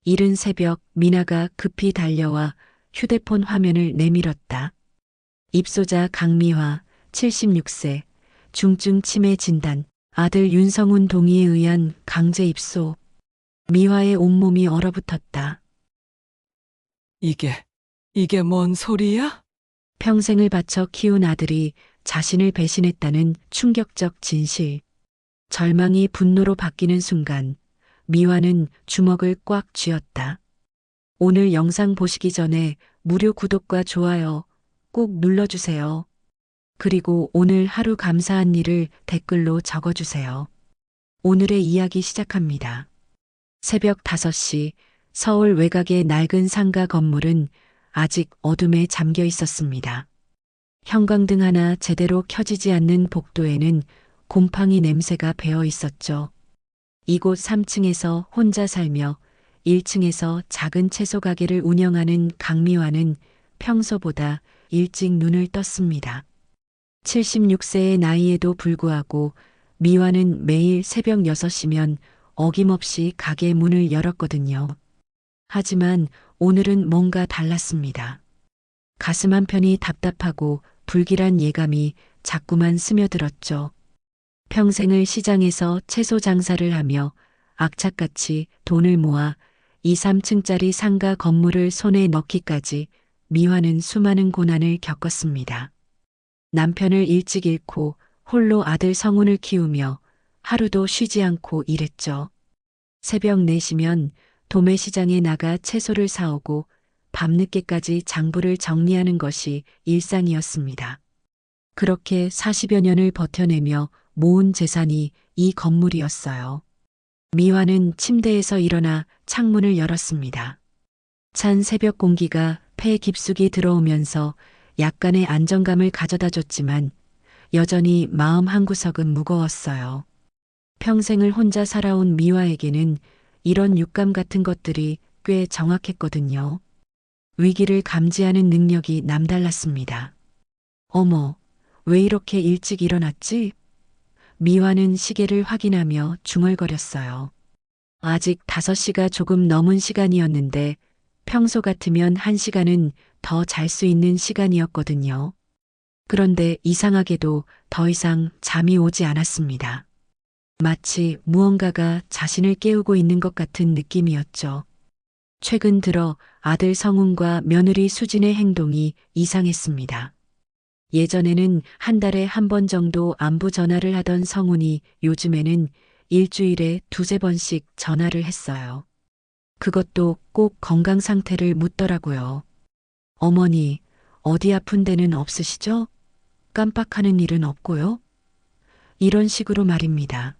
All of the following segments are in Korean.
이른 새벽 미나가 급히 달려와 휴대폰 화면을 내밀었다. 입소자 강미화, 76세, 중증 치매 진단, 아들 윤성훈 동의에 의한 강제 입소. 미화의 온몸이 얼어붙었다. 이게 뭔 소리야? 평생을 바쳐 키운 아들이 자신을 배신했다는 충격적 진실. 절망이 분노로 바뀌는 순간 미화는 주먹을 꽉 쥐었다. 오늘 영상 보시기 전에 무료 구독과 좋아요 꼭 눌러주세요. 그리고 오늘 하루 감사한 일을 댓글로 적어주세요. 오늘의 이야기 시작합니다. 새벽 5시 서울 외곽의 낡은 상가 건물은 아직 어둠에 잠겨 있었습니다. 형광등 하나 제대로 켜지지 않는 복도에는 곰팡이 냄새가 배어 있었죠. 이곳 3층에서 혼자 살며 1층에서 작은 채소 가게를 운영하는 강미화는 평소보다 일찍 눈을 떴습니다. 76세의 나이에도 불구하고 미화는 매일 새벽 6시면 어김없이 가게 문을 열었거든요. 하지만 오늘은 뭔가 달랐습니다. 가슴 한편이 답답하고 불길한 예감이 자꾸만 스며들었죠. 평생을 시장에서 채소 장사를 하며 악착같이 돈을 모아 2, 3층짜리 상가 건물을 손에 넣기까지 미화는 수많은 고난을 겪었습니다. 남편을 일찍 잃고 홀로 아들 성훈을 키우며 하루도 쉬지 않고 일했죠. 새벽 4시면 도매시장에 나가 채소를 사오고 밤늦게까지 장부를 정리하는 것이 일상이었습니다. 그렇게 40여 년을 버텨내며 모은 재산이 이 건물이었어요. 미화는 침대에서 일어나 창문을 열었습니다. 찬 새벽 공기가 폐 깊숙이 들어오면서 약간의 안정감을 가져다 줬지만 여전히 마음 한구석은 무거웠어요. 평생을 혼자 살아온 미화에게는 이런 육감 같은 것들이 꽤 정확했거든요. 위기를 감지하는 능력이 남달랐습니다. 어머, 왜 이렇게 일찍 일어났지? 미화는 시계를 확인하며 중얼거렸어요. 아직 5시가 조금 넘은 시간이었는데 평소 같으면 1시간은 더 잘 수 있는 시간이었거든요. 그런데 이상하게도 더 이상 잠이 오지 않았습니다. 마치 무언가가 자신을 깨우고 있는 것 같은 느낌이었죠. 최근 들어 아들 성훈과 며느리 수진의 행동이 이상했습니다. 예전에는 한 달에 한 번 정도 안부 전화를 하던 성훈이 요즘에는 일주일에 2~3번씩 전화를 했어요. 그것도 꼭 건강 상태를 묻더라고요. 어머니, 어디 아픈 데는 없으시죠? 깜빡하는 일은 없고요? 이런 식으로 말입니다.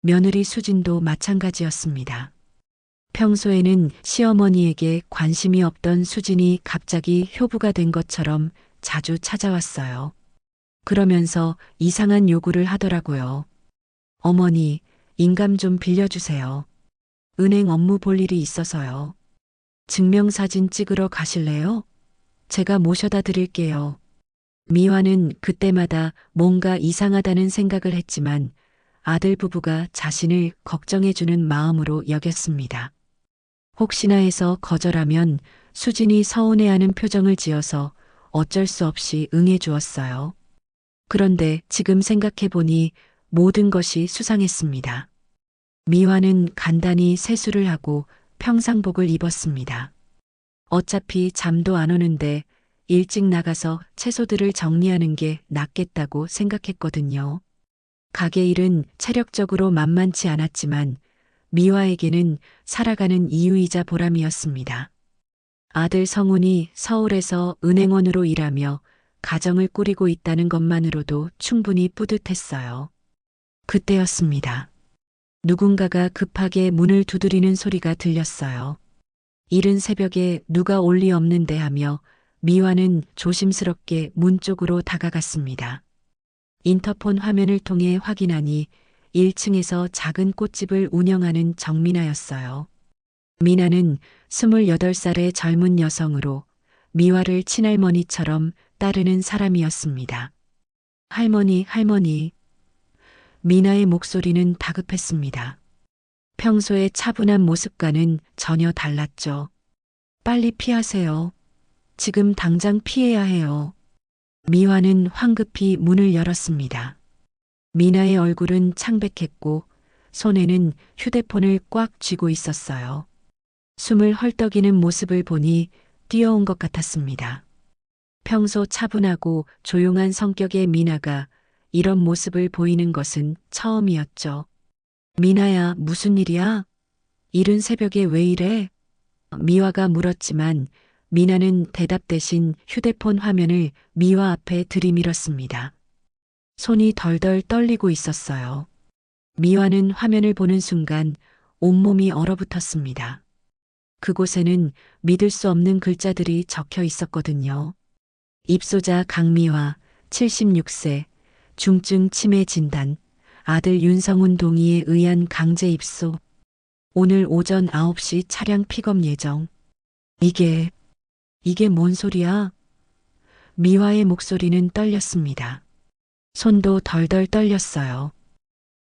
며느리 수진도 마찬가지였습니다. 평소에는 시어머니에게 관심이 없던 수진이 갑자기 효부가 된 것처럼 자주 찾아왔어요. 그러면서 이상한 요구를 하더라고요. 어머니, 인감 좀 빌려주세요. 은행 업무 볼 일이 있어서요. 증명사진 찍으러 가실래요? 제가 모셔다 드릴게요. 미화는 그때마다 뭔가 이상하다는 생각을 했지만 아들 부부가 자신을 걱정해주는 마음으로 여겼습니다. 혹시나 해서 거절하면 수진이 서운해하는 표정을 지어서 어쩔 수 없이 응해주었어요. 그런데 지금 생각해보니 모든 것이 수상했습니다. 미화는 간단히 세수를 하고 평상복을 입었습니다. 어차피 잠도 안 오는데 일찍 나가서 채소들을 정리하는 게 낫겠다고 생각했거든요. 가게 일은 체력적으로 만만치 않았지만 미화에게는 살아가는 이유이자 보람이었습니다. 아들 성훈이 서울에서 은행원으로 일하며 가정을 꾸리고 있다는 것만으로도 충분히 뿌듯했어요. 그때였습니다. 누군가가 급하게 문을 두드리는 소리가 들렸어요. 이른 새벽에 누가 올 리 없는데 하며 미화는 조심스럽게 문 쪽으로 다가갔습니다. 인터폰 화면을 통해 확인하니 1층에서 작은 꽃집을 운영하는 정민아였어요. 미나는 28살의 젊은 여성으로 미화를 친할머니처럼 따르는 사람이었습니다. 할머니, 할머니. 미나의 목소리는 다급했습니다. 평소의 차분한 모습과는 전혀 달랐죠. 빨리 피하세요. 지금 당장 피해야 해요. 미화는 황급히 문을 열었습니다. 미나의 얼굴은 창백했고 손에는 휴대폰을 꽉 쥐고 있었어요. 숨을 헐떡이는 모습을 보니 뛰어온 것 같았습니다. 평소 차분하고 조용한 성격의 미나가 이런 모습을 보이는 것은 처음이었죠. 미나야, 무슨 일이야? 이른 새벽에 왜 이래? 미화가 물었지만 미나는 대답 대신 휴대폰 화면을 미화 앞에 들이밀었습니다. 손이 덜덜 떨리고 있었어요. 미화는 화면을 보는 순간 온몸이 얼어붙었습니다. 그곳에는 믿을 수 없는 글자들이 적혀 있었거든요. 입소자 강미화, 76세, 중증 치매 진단, 아들 윤성훈 동의에 의한 강제 입소. 오늘 오전 9시 차량 픽업 예정. 이게 뭔 소리야? 미화의 목소리는 떨렸습니다. 손도 덜덜 떨렸어요.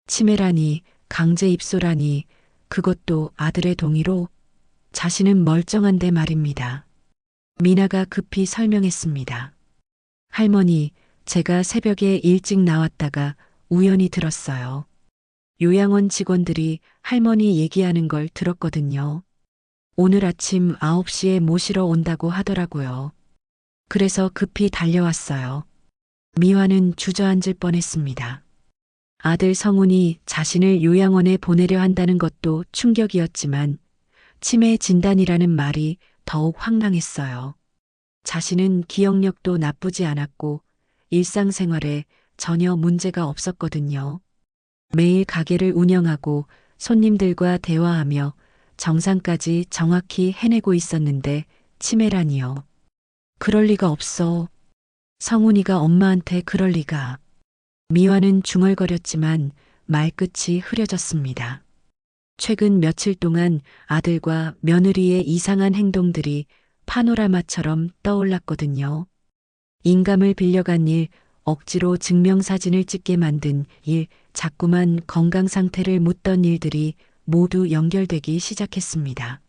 치매라니, 강제 입소라니, 그것도 아들의 동의로? 자신은 멀쩡한데 말입니다. 미나가 급히 설명했습니다. 할머니, 제가 새벽에 일찍 나왔다가 우연히 들었어요. 요양원 직원들이 할머니 얘기하는 걸 들었거든요. 오늘 아침 9시에 모시러 온다고 하더라고요. 그래서 급히 달려왔어요. 미화는 주저앉을 뻔했습니다. 아들 성훈이 자신을 요양원에 보내려 한다는 것도 충격이었지만 치매 진단이라는 말이 더욱 황당했어요. 자신은 기억력도 나쁘지 않았고 일상생활에 전혀 문제가 없었거든요. 매일 가게를 운영하고 손님들과 대화하며 정상까지 정확히 해내고 있었는데 치매라니요. 그럴 리가 없어. 성훈이가 엄마한테 그럴 리가. 미화는 중얼거렸지만 말끝이 흐려졌습니다. 최근 며칠 동안 아들과 며느리의 이상한 행동들이 파노라마처럼 떠올랐거든요. 인감을 빌려간 일, 억지로 증명사진을 찍게 만든 일, 자꾸만 건강 상태를 묻던 일들이 모두 연결되기 시작했습니다.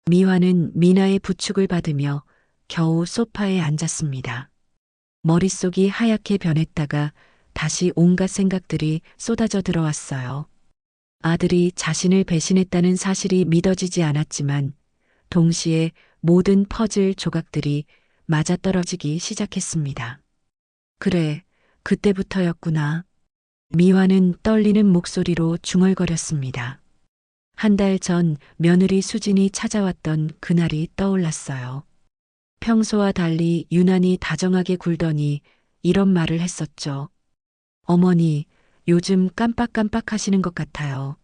미화는 미나의 부축을 받으며 겨우 소파에 앉았습니다. 머릿속이 하얗게 변했다가 다시 온갖 생각들이 쏟아져 들어왔어요. 아들이 자신을 배신했다는 사실이 믿어지지 않았지만 동시에 모든 퍼즐 조각들이 맞아떨어지기 시작했습니다. 그래, 그때부터였구나. 미화는 떨리는 목소리로 중얼거렸습니다. 한 달 전 며느리 수진이 찾아왔던 그날이 떠올랐어요. 평소와 달리 유난히 다정하게 굴더니 이런 말을 했었죠. 어머니, 요즘 깜빡깜빡 하시는 것 같아요.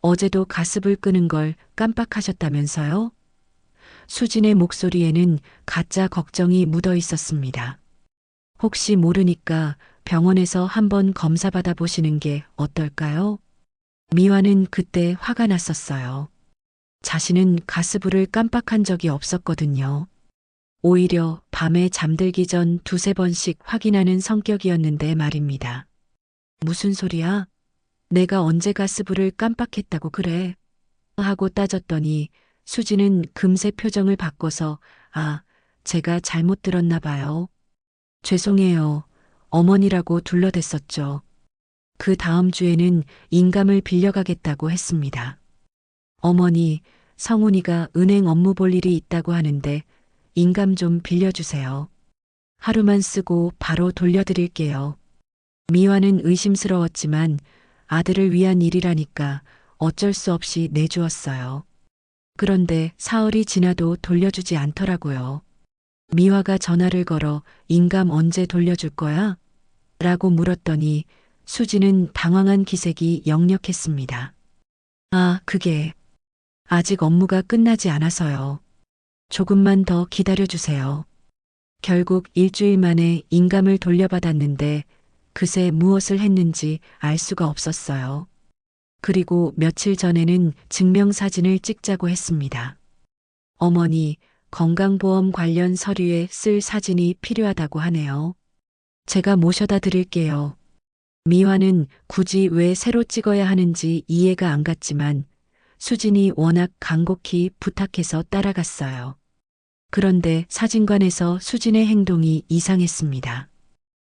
어제도 가습을 끄는 걸 깜빡하셨다면서요? 수진의 목소리에는 가짜 걱정이 묻어 있었습니다. 혹시 모르니까 병원에서 한번 검사받아 보시는 게 어떨까요? 미화는 그때 화가 났었어요. 자신은 가스불을 깜빡한 적이 없었거든요. 오히려 밤에 잠들기 전 두세 번씩 확인하는 성격이었는데 말입니다. 무슨 소리야? 내가 언제 가스불을 깜빡했다고 그래? 하고 따졌더니 수지는 금세 표정을 바꿔서 제가 잘못 들었나 봐요. 죄송해요. 어머니라고 둘러댔었죠. 그 다음 주에는 인감을 빌려가겠다고 했습니다. 어머니, 성훈이가 은행 업무 볼 일이 있다고 하는데 인감 좀 빌려주세요. 하루만 쓰고 바로 돌려드릴게요. 미화는 의심스러웠지만 아들을 위한 일이라니까 어쩔 수 없이 내주었어요. 그런데 사흘이 지나도 돌려주지 않더라고요. 미화가 전화를 걸어 인감 언제 돌려줄 거야? 라고 물었더니 수지는 당황한 기색이 역력했습니다. 그게 아직 업무가 끝나지 않아서요. 조금만 더 기다려주세요. 결국 일주일 만에 인감을 돌려받았는데 그새 무엇을 했는지 알 수가 없었어요. 그리고 며칠 전에는 증명사진을 찍자고 했습니다. 어머니, 건강보험 관련 서류에 쓸 사진이 필요하다고 하네요. 제가 모셔다 드릴게요. 미화는 굳이 왜 새로 찍어야 하는지 이해가 안 갔지만 수진이 워낙 간곡히 부탁해서 따라갔어요. 그런데 사진관에서 수진의 행동이 이상했습니다.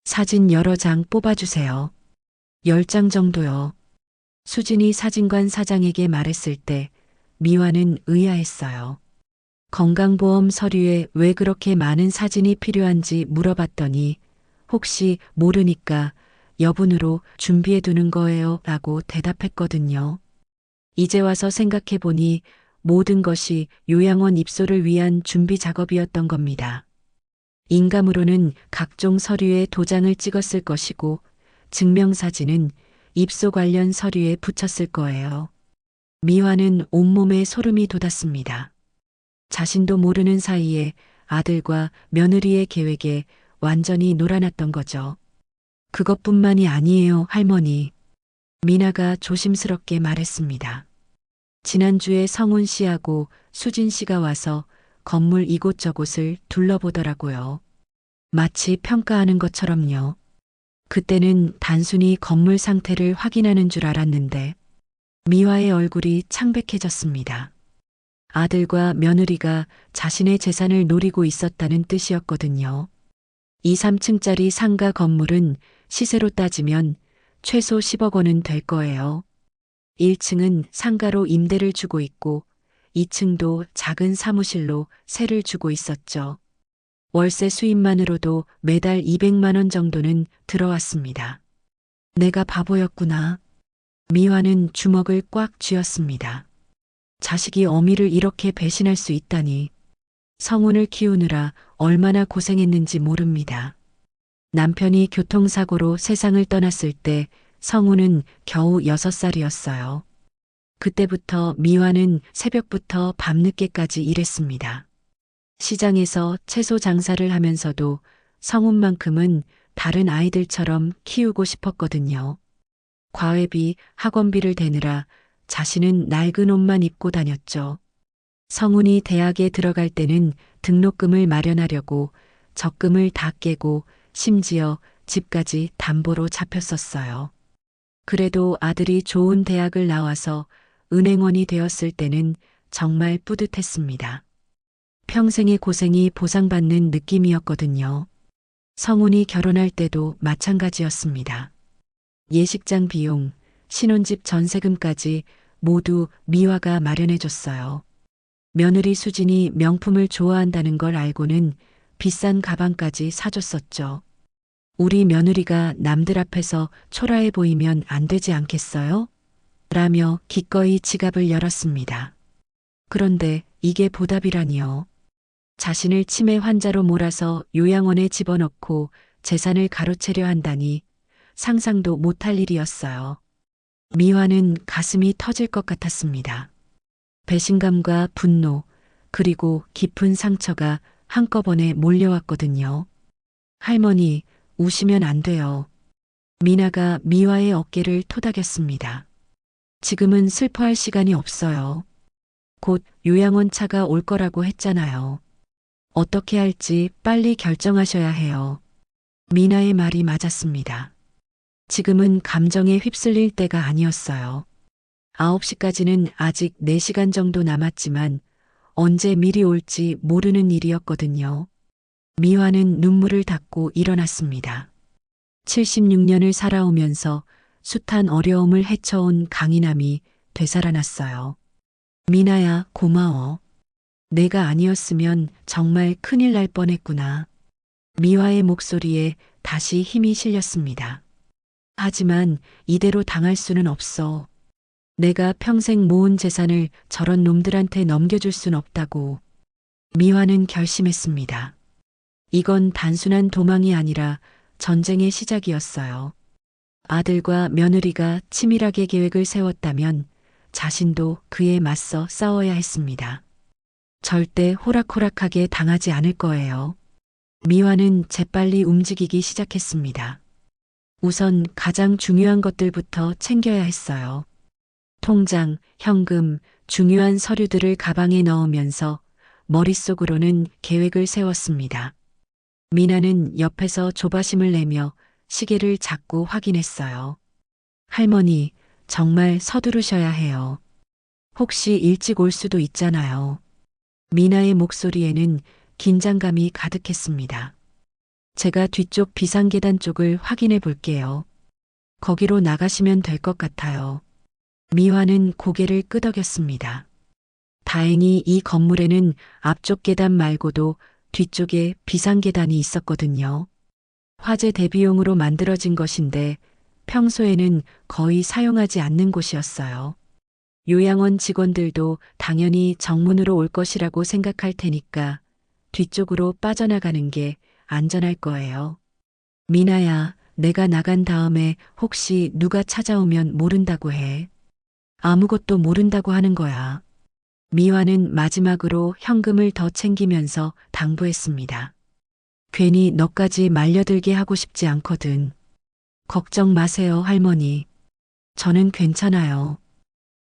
사진 여러 장 뽑아주세요. 10장 정도요. 수진이 사진관 사장에게 말했을 때 미화는 의아했어요. 건강보험 서류에 왜 그렇게 많은 사진이 필요한지 물어봤더니 혹시 모르니까 여분으로 준비해 두는 거예요 라고 대답했거든요. 이제 와서 생각해 보니 모든 것이 요양원 입소를 위한 준비 작업이었던 겁니다. 인감으로는 각종 서류에 도장을 찍었을 것이고 증명사진은 입소 관련 서류에 붙였을 거예요. 미화는 온몸에 소름이 돋았습니다. 자신도 모르는 사이에 아들과 며느리의 계획에 완전히 놀아났던 거죠. 그것뿐만이 아니에요, 할머니. 미나가 조심스럽게 말했습니다. 지난주에 성훈 씨하고 수진 씨가 와서 건물 이곳저곳을 둘러보더라고요. 마치 평가하는 것처럼요. 그때는 단순히 건물 상태를 확인하는 줄 알았는데 미화의 얼굴이 창백해졌습니다. 아들과 며느리가 자신의 재산을 노리고 있었다는 뜻이었거든요. 2, 3층짜리 상가 건물은 시세로 따지면 최소 10억 원은 될 거예요. 1층은 상가로 임대를 주고 있고 2층도 작은 사무실로 세를 주고 있었죠. 월세 수입만으로도 매달 200만 원 정도는 들어왔습니다. 내가 바보였구나. 미화는 주먹을 꽉 쥐었습니다. 자식이 어미를 이렇게 배신할 수 있다니. 성훈을 키우느라 얼마나 고생했는지 모릅니다. 남편이 교통사고로 세상을 떠났을 때 성훈은 겨우 6살이었어요. 그때부터 미화는 새벽부터 밤늦게까지 일했습니다. 시장에서 채소 장사를 하면서도 성훈만큼은 다른 아이들처럼 키우고 싶었거든요. 과외비, 학원비를 대느라 자신은 낡은 옷만 입고 다녔죠. 성훈이 대학에 들어갈 때는 등록금을 마련하려고 적금을 다 깨고 심지어 집까지 담보로 잡혔었어요. 그래도 아들이 좋은 대학을 나와서 은행원이 되었을 때는 정말 뿌듯했습니다. 평생의 고생이 보상받는 느낌이었거든요. 성훈이 결혼할 때도 마찬가지였습니다. 예식장 비용, 신혼집 전세금까지 모두 미화가 마련해줬어요. 며느리 수진이 명품을 좋아한다는 걸 알고는 비싼 가방까지 사줬었죠. 우리 며느리가 남들 앞에서 초라해 보이면 안 되지 않겠어요? 라며 기꺼이 지갑을 열었습니다. 그런데 이게 보답이라니요. 자신을 치매 환자로 몰아서 요양원에 집어넣고 재산을 가로채려 한다니 상상도 못할 일이었어요. 미화는 가슴이 터질 것 같았습니다. 배신감과 분노, 그리고 깊은 상처가 한꺼번에 몰려왔거든요. 할머니, 우시면 안 돼요. 미나가 미화의 어깨를 토닥였습니다. 지금은 슬퍼할 시간이 없어요. 곧 요양원 차가 올 거라고 했잖아요. 어떻게 할지 빨리 결정하셔야 해요. 미나의 말이 맞았습니다. 지금은 감정에 휩쓸릴 때가 아니었어요. 9시까지는 아직 4시간 정도 남았지만 언제 미리 올지 모르는 일이었거든요. 미화는 눈물을 닦고 일어났습니다. 76년을 살아오면서 숱한 어려움을 헤쳐온 강인함이 되살아났어요. 미나야, 고마워. 내가 아니었으면 정말 큰일 날 뻔했구나. 미화의 목소리에 다시 힘이 실렸습니다. 하지만 이대로 당할 수는 없어. 내가 평생 모은 재산을 저런 놈들한테 넘겨줄 순 없다고. 미화는 결심했습니다. 이건 단순한 도망이 아니라 전쟁의 시작이었어요. 아들과 며느리가 치밀하게 계획을 세웠다면 자신도 그에 맞서 싸워야 했습니다. 절대 호락호락하게 당하지 않을 거예요. 미화는 재빨리 움직이기 시작했습니다. 우선 가장 중요한 것들부터 챙겨야 했어요. 통장, 현금, 중요한 서류들을 가방에 넣으면서 머릿속으로는 계획을 세웠습니다. 미나는 옆에서 조바심을 내며 시계를 자꾸 확인했어요. 할머니, 정말 서두르셔야 해요. 혹시 일찍 올 수도 있잖아요. 미나의 목소리에는 긴장감이 가득했습니다. 제가 뒤쪽 비상계단 쪽을 확인해 볼게요. 거기로 나가시면 될 것 같아요. 미화는 고개를 끄덕였습니다. 다행히 이 건물에는 앞쪽 계단 말고도 뒤쪽에 비상계단이 있었거든요. 화재 대비용으로 만들어진 것인데 평소에는 거의 사용하지 않는 곳이었어요. 요양원 직원들도 당연히 정문으로 올 것이라고 생각할 테니까 뒤쪽으로 빠져나가는 게 안전할 거예요. 미나야, 내가 나간 다음에 혹시 누가 찾아오면 모른다고 해. 아무것도 모른다고 하는 거야. 미화는 마지막으로 현금을 더 챙기면서 당부했습니다. 괜히 너까지 말려들게 하고 싶지 않거든. 걱정 마세요, 할머니. 저는 괜찮아요.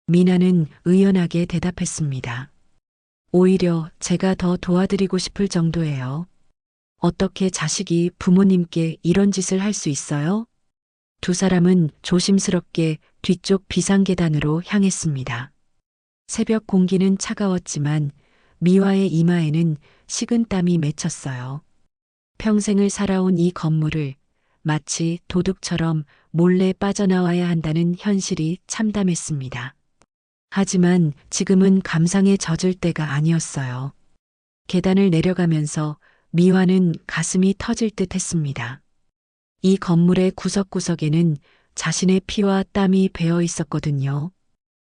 미나는 의연하게 대답했습니다. 오히려 제가 더 도와드리고 싶을 정도예요. 어떻게 자식이 부모님께 이런 짓을 할 수 있어요? 두 사람은 조심스럽게 뒤쪽 비상계단으로 향했습니다. 새벽 공기는 차가웠지만 미화의 이마에는 식은땀이 맺혔어요. 평생을 살아온 이 건물을 마치 도둑처럼 몰래 빠져나와야 한다는 현실이 참담했습니다. 하지만 지금은 감상에 젖을 때가 아니었어요. 계단을 내려가면서 미화는 가슴이 터질 듯 했습니다. 이 건물의 구석구석에는 자신의 피와 땀이 배어 있었거든요.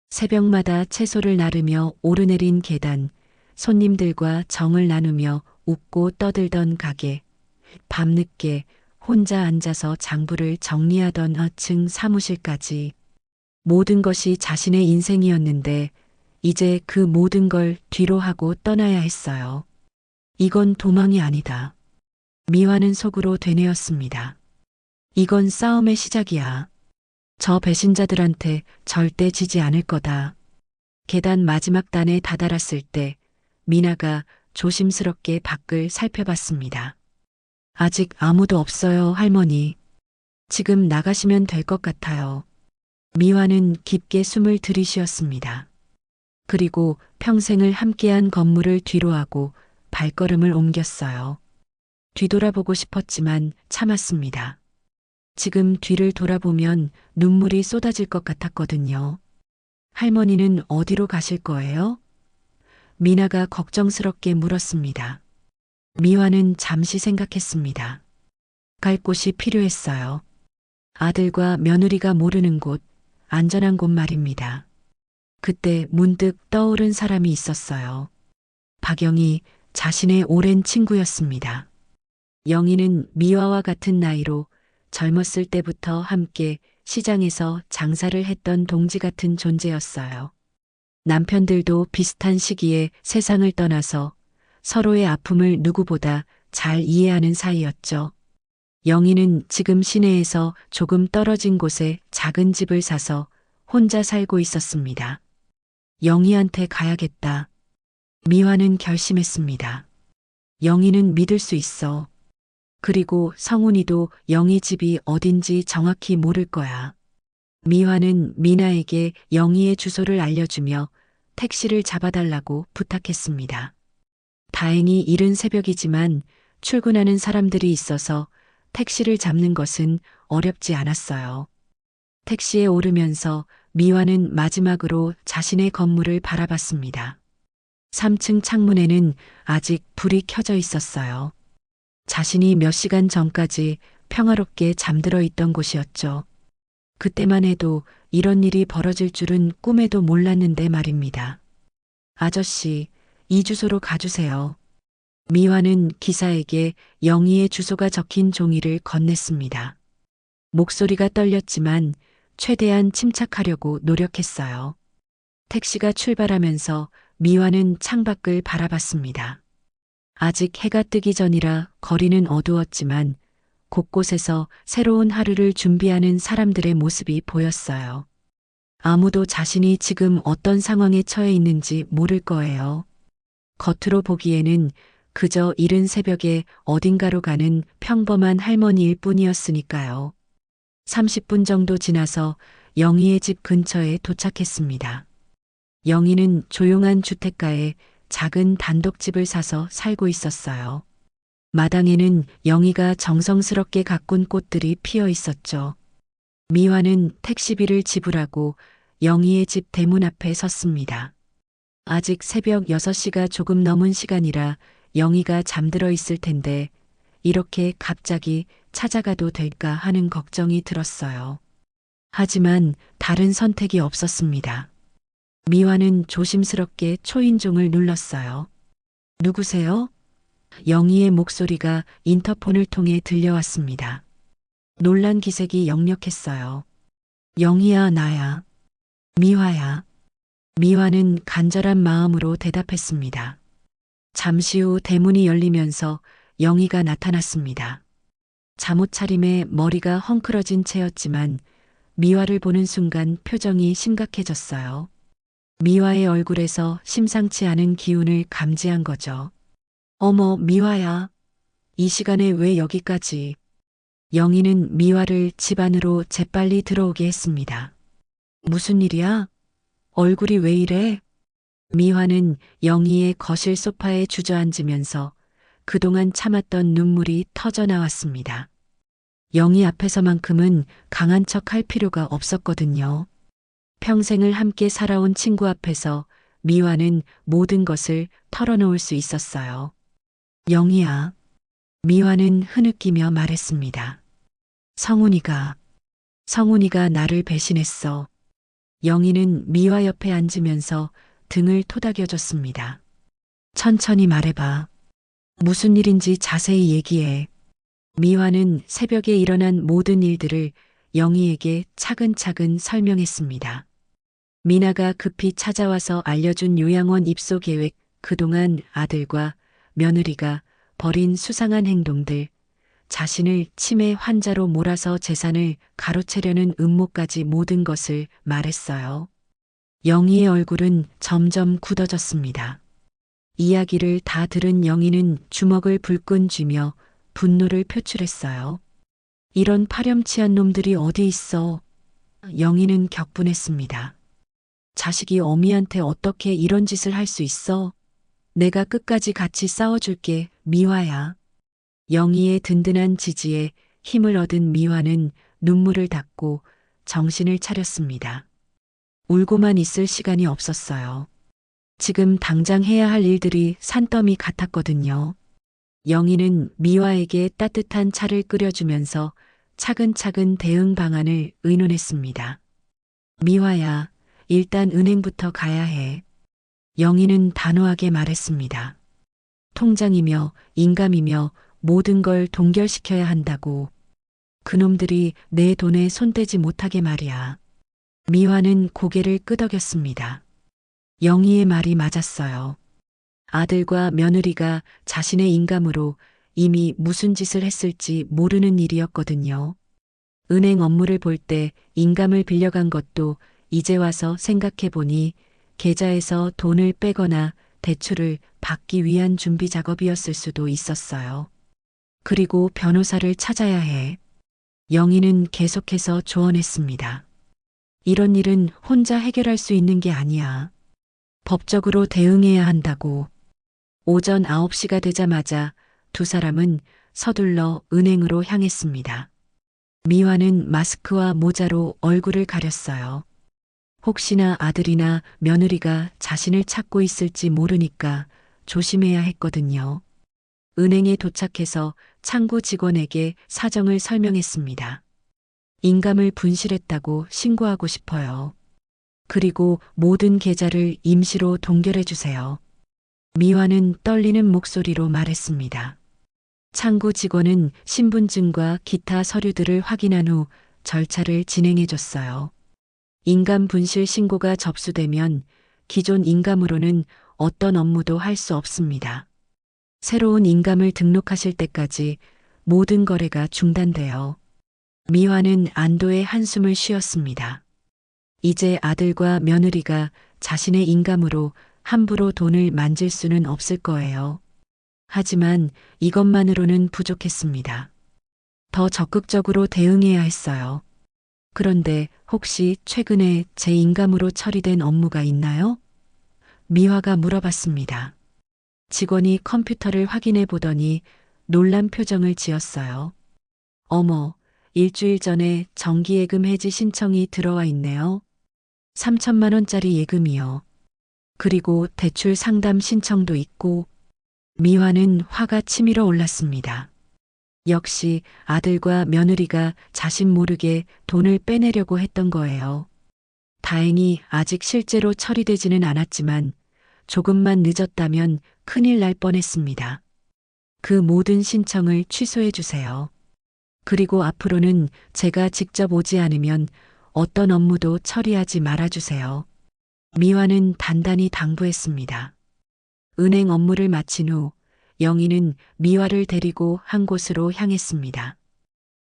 새벽마다 채소를 나르며 오르내린 계단, 손님들과 정을 나누며 웃고 떠들던 가게, 밤늦게 혼자 앉아서 장부를 정리하던 어층 사무실까지 모든 것이 자신의 인생이었는데 이제 그 모든 걸 뒤로 하고 떠나야 했어요. 이건 도망이 아니다. 미화는 속으로 되뇌었습니다. 이건 싸움의 시작이야. 저 배신자들한테 절대 지지 않을 거다. 계단 마지막 단에 다다랐을 때 미나가 조심스럽게 밖을 살펴봤습니다. 아직 아무도 없어요, 할머니. 지금 나가시면 될 것 같아요. 미화는 깊게 숨을 들이쉬었습니다. 그리고 평생을 함께한 건물을 뒤로하고 발걸음을 옮겼어요. 뒤돌아보고 싶었지만 참았습니다. 지금 뒤를 돌아보면 눈물이 쏟아질 것 같았거든요. 할머니는 어디로 가실 거예요? 미나가 걱정스럽게 물었습니다. 미화는 잠시 생각했습니다. 갈 곳이 필요했어요. 아들과 며느리가 모르는 곳, 안전한 곳 말입니다. 그때 문득 떠오른 사람이 있었어요. 박영희, 자신의 오랜 친구였습니다. 영희는 미화와 같은 나이로 젊었을 때부터 함께 시장에서 장사를 했던 동지 같은 존재였어요. 남편들도 비슷한 시기에 세상을 떠나서 서로의 아픔을 누구보다 잘 이해하는 사이였죠. 영희는 지금 시내에서 조금 떨어진 곳에 작은 집을 사서 혼자 살고 있었습니다. 영희한테 가야겠다. 미화는 결심했습니다. 영희는 믿을 수 있어. 그리고 성훈이도 영희 집이 어딘지 정확히 모를 거야. 미화는 미나에게 영희의 주소를 알려주며 택시를 잡아달라고 부탁했습니다. 다행히 이른 새벽이지만 출근하는 사람들이 있어서 택시를 잡는 것은 어렵지 않았어요. 택시에 오르면서 미화는 마지막으로 자신의 건물을 바라봤습니다. 3층 창문에는 아직 불이 켜져 있었어요. 자신이 몇 시간 전까지 평화롭게 잠들어 있던 곳이었죠. 그때만 해도 이런 일이 벌어질 줄은 꿈에도 몰랐는데 말입니다. 아저씨, 이 주소로 가주세요. 미화는 기사에게 영희의 주소가 적힌 종이를 건넸습니다. 목소리가 떨렸지만 최대한 침착하려고 노력했어요. 택시가 출발하면서 미화는 창밖을 바라봤습니다. 아직 해가 뜨기 전이라 거리는 어두웠지만 곳곳에서 새로운 하루를 준비하는 사람들의 모습이 보였어요. 아무도 자신이 지금 어떤 상황에 처해 있는지 모를 거예요. 겉으로 보기에는 그저 이른 새벽에 어딘가로 가는 평범한 할머니일 뿐이었으니까요. 30분 정도 지나서 영희의 집 근처에 도착했습니다. 영희는 조용한 주택가에 작은 단독집을 사서 살고 있었어요. 마당에는 영희가 정성스럽게 가꾼 꽃들이 피어 있었죠. 미화는 택시비를 지불하고 영희의 집 대문 앞에 섰습니다. 아직 새벽 6시가 조금 넘은 시간이라 영희가 잠들어 있을 텐데 이렇게 갑자기 찾아가도 될까 하는 걱정이 들었어요. 하지만 다른 선택이 없었습니다. 미화는 조심스럽게 초인종을 눌렀어요. 누구세요? 영희의 목소리가 인터폰을 통해 들려왔습니다. 놀란 기색이 역력했어요. 영희야, 나야. 미화야. 미화는 간절한 마음으로 대답했습니다. 잠시 후 대문이 열리면서 영희가 나타났습니다. 잠옷 차림에 머리가 헝클어진 채였지만 미화를 보는 순간 표정이 심각해졌어요. 미화의 얼굴에서 심상치 않은 기운을 감지한 거죠. 어머, 미화야. 이 시간에 왜 여기까지? 영희는 미화를 집 안으로 재빨리 들어오게 했습니다. 무슨 일이야? 얼굴이 왜 이래? 미화는 영희의 거실 소파에 주저앉으면서 그동안 참았던 눈물이 터져 나왔습니다. 영희 앞에서만큼은 강한 척 할 필요가 없었거든요. 평생을 함께 살아온 친구 앞에서 미화는 모든 것을 털어놓을 수 있었어요. 영희야. 미화는 흐느끼며 말했습니다. 성훈이가 나를 배신했어. 영희는 미화 옆에 앉으면서 등을 토닥여줬습니다. 천천히 말해봐. 무슨 일인지 자세히 얘기해. 미화는 새벽에 일어난 모든 일들을 영희에게 차근차근 설명했습니다. 미나가 급히 찾아와서 알려준 요양원 입소 계획, 그동안 아들과 며느리가 벌인 수상한 행동들, 자신을 치매 환자로 몰아서 재산을 가로채려는 음모까지 모든 것을 말했어요. 영희의 얼굴은 점점 굳어졌습니다. 이야기를 다 들은 영희는 주먹을 불끈 쥐며 분노를 표출했어요. 이런 파렴치한 놈들이 어디 있어? 영희는 격분했습니다. 자식이 어미한테 어떻게 이런 짓을 할 수 있어? 내가 끝까지 같이 싸워줄게, 미화야. 영희의 든든한 지지에 힘을 얻은 미화는 눈물을 닦고 정신을 차렸습니다. 울고만 있을 시간이 없었어요. 지금 당장 해야 할 일들이 산더미 같았거든요. 영희는 미화에게 따뜻한 차를 끓여주면서 차근차근 대응 방안을 의논했습니다. 미화야, 일단 은행부터 가야 해. 영희는 단호하게 말했습니다. 통장이며 인감이며 모든 걸 동결시켜야 한다고. 그놈들이 내 돈에 손대지 못하게 말이야. 미화는 고개를 끄덕였습니다. 영희의 말이 맞았어요. 아들과 며느리가 자신의 인감으로 이미 무슨 짓을 했을지 모르는 일이었거든요. 은행 업무를 볼 때 인감을 빌려간 것도 이제 와서 생각해 보니 계좌에서 돈을 빼거나 대출을 받기 위한 준비 작업이었을 수도 있었어요. 그리고 변호사를 찾아야 해. 영희는 계속해서 조언했습니다. 이런 일은 혼자 해결할 수 있는 게 아니야. 법적으로 대응해야 한다고. 오전 9시가 되자마자 두 사람은 서둘러 은행으로 향했습니다. 미화는 마스크와 모자로 얼굴을 가렸어요. 혹시나 아들이나 며느리가 자신을 찾고 있을지 모르니까 조심해야 했거든요. 은행에 도착해서 창구 직원에게 사정을 설명했습니다. 인감을 분실했다고 신고하고 싶어요. 그리고 모든 계좌를 임시로 동결해 주세요. 미화는 떨리는 목소리로 말했습니다. 창구 직원은 신분증과 기타 서류들을 확인한 후 절차를 진행해 줬어요. 인감 분실 신고가 접수되면 기존 인감으로는 어떤 업무도 할 수 없습니다. 새로운 인감을 등록하실 때까지 모든 거래가 중단돼요. 미화는 안도의 한숨을 쉬었습니다. 이제 아들과 며느리가 자신의 인감으로 함부로 돈을 만질 수는 없을 거예요. 하지만 이것만으로는 부족했습니다. 더 적극적으로 대응해야 했어요. 그런데 혹시 최근에 제 인감으로 처리된 업무가 있나요? 미화가 물어봤습니다. 직원이 컴퓨터를 확인해 보더니 놀란 표정을 지었어요. 어머, 일주일 전에 정기예금 해지 신청이 들어와 있네요. 3천만 원짜리 예금이요. 그리고 대출 상담 신청도 있고. 미화는 화가 치밀어 올랐습니다. 역시 아들과 며느리가 자신 모르게 돈을 빼내려고 했던 거예요. 다행히 아직 실제로 처리되지는 않았지만 조금만 늦었다면 큰일 날 뻔했습니다. 그 모든 신청을 취소해 주세요. 그리고 앞으로는 제가 직접 오지 않으면 어떤 업무도 처리하지 말아주세요. 미화는 단단히 당부했습니다. 은행 업무를 마친 후 영희는 미화를 데리고 한 곳으로 향했습니다.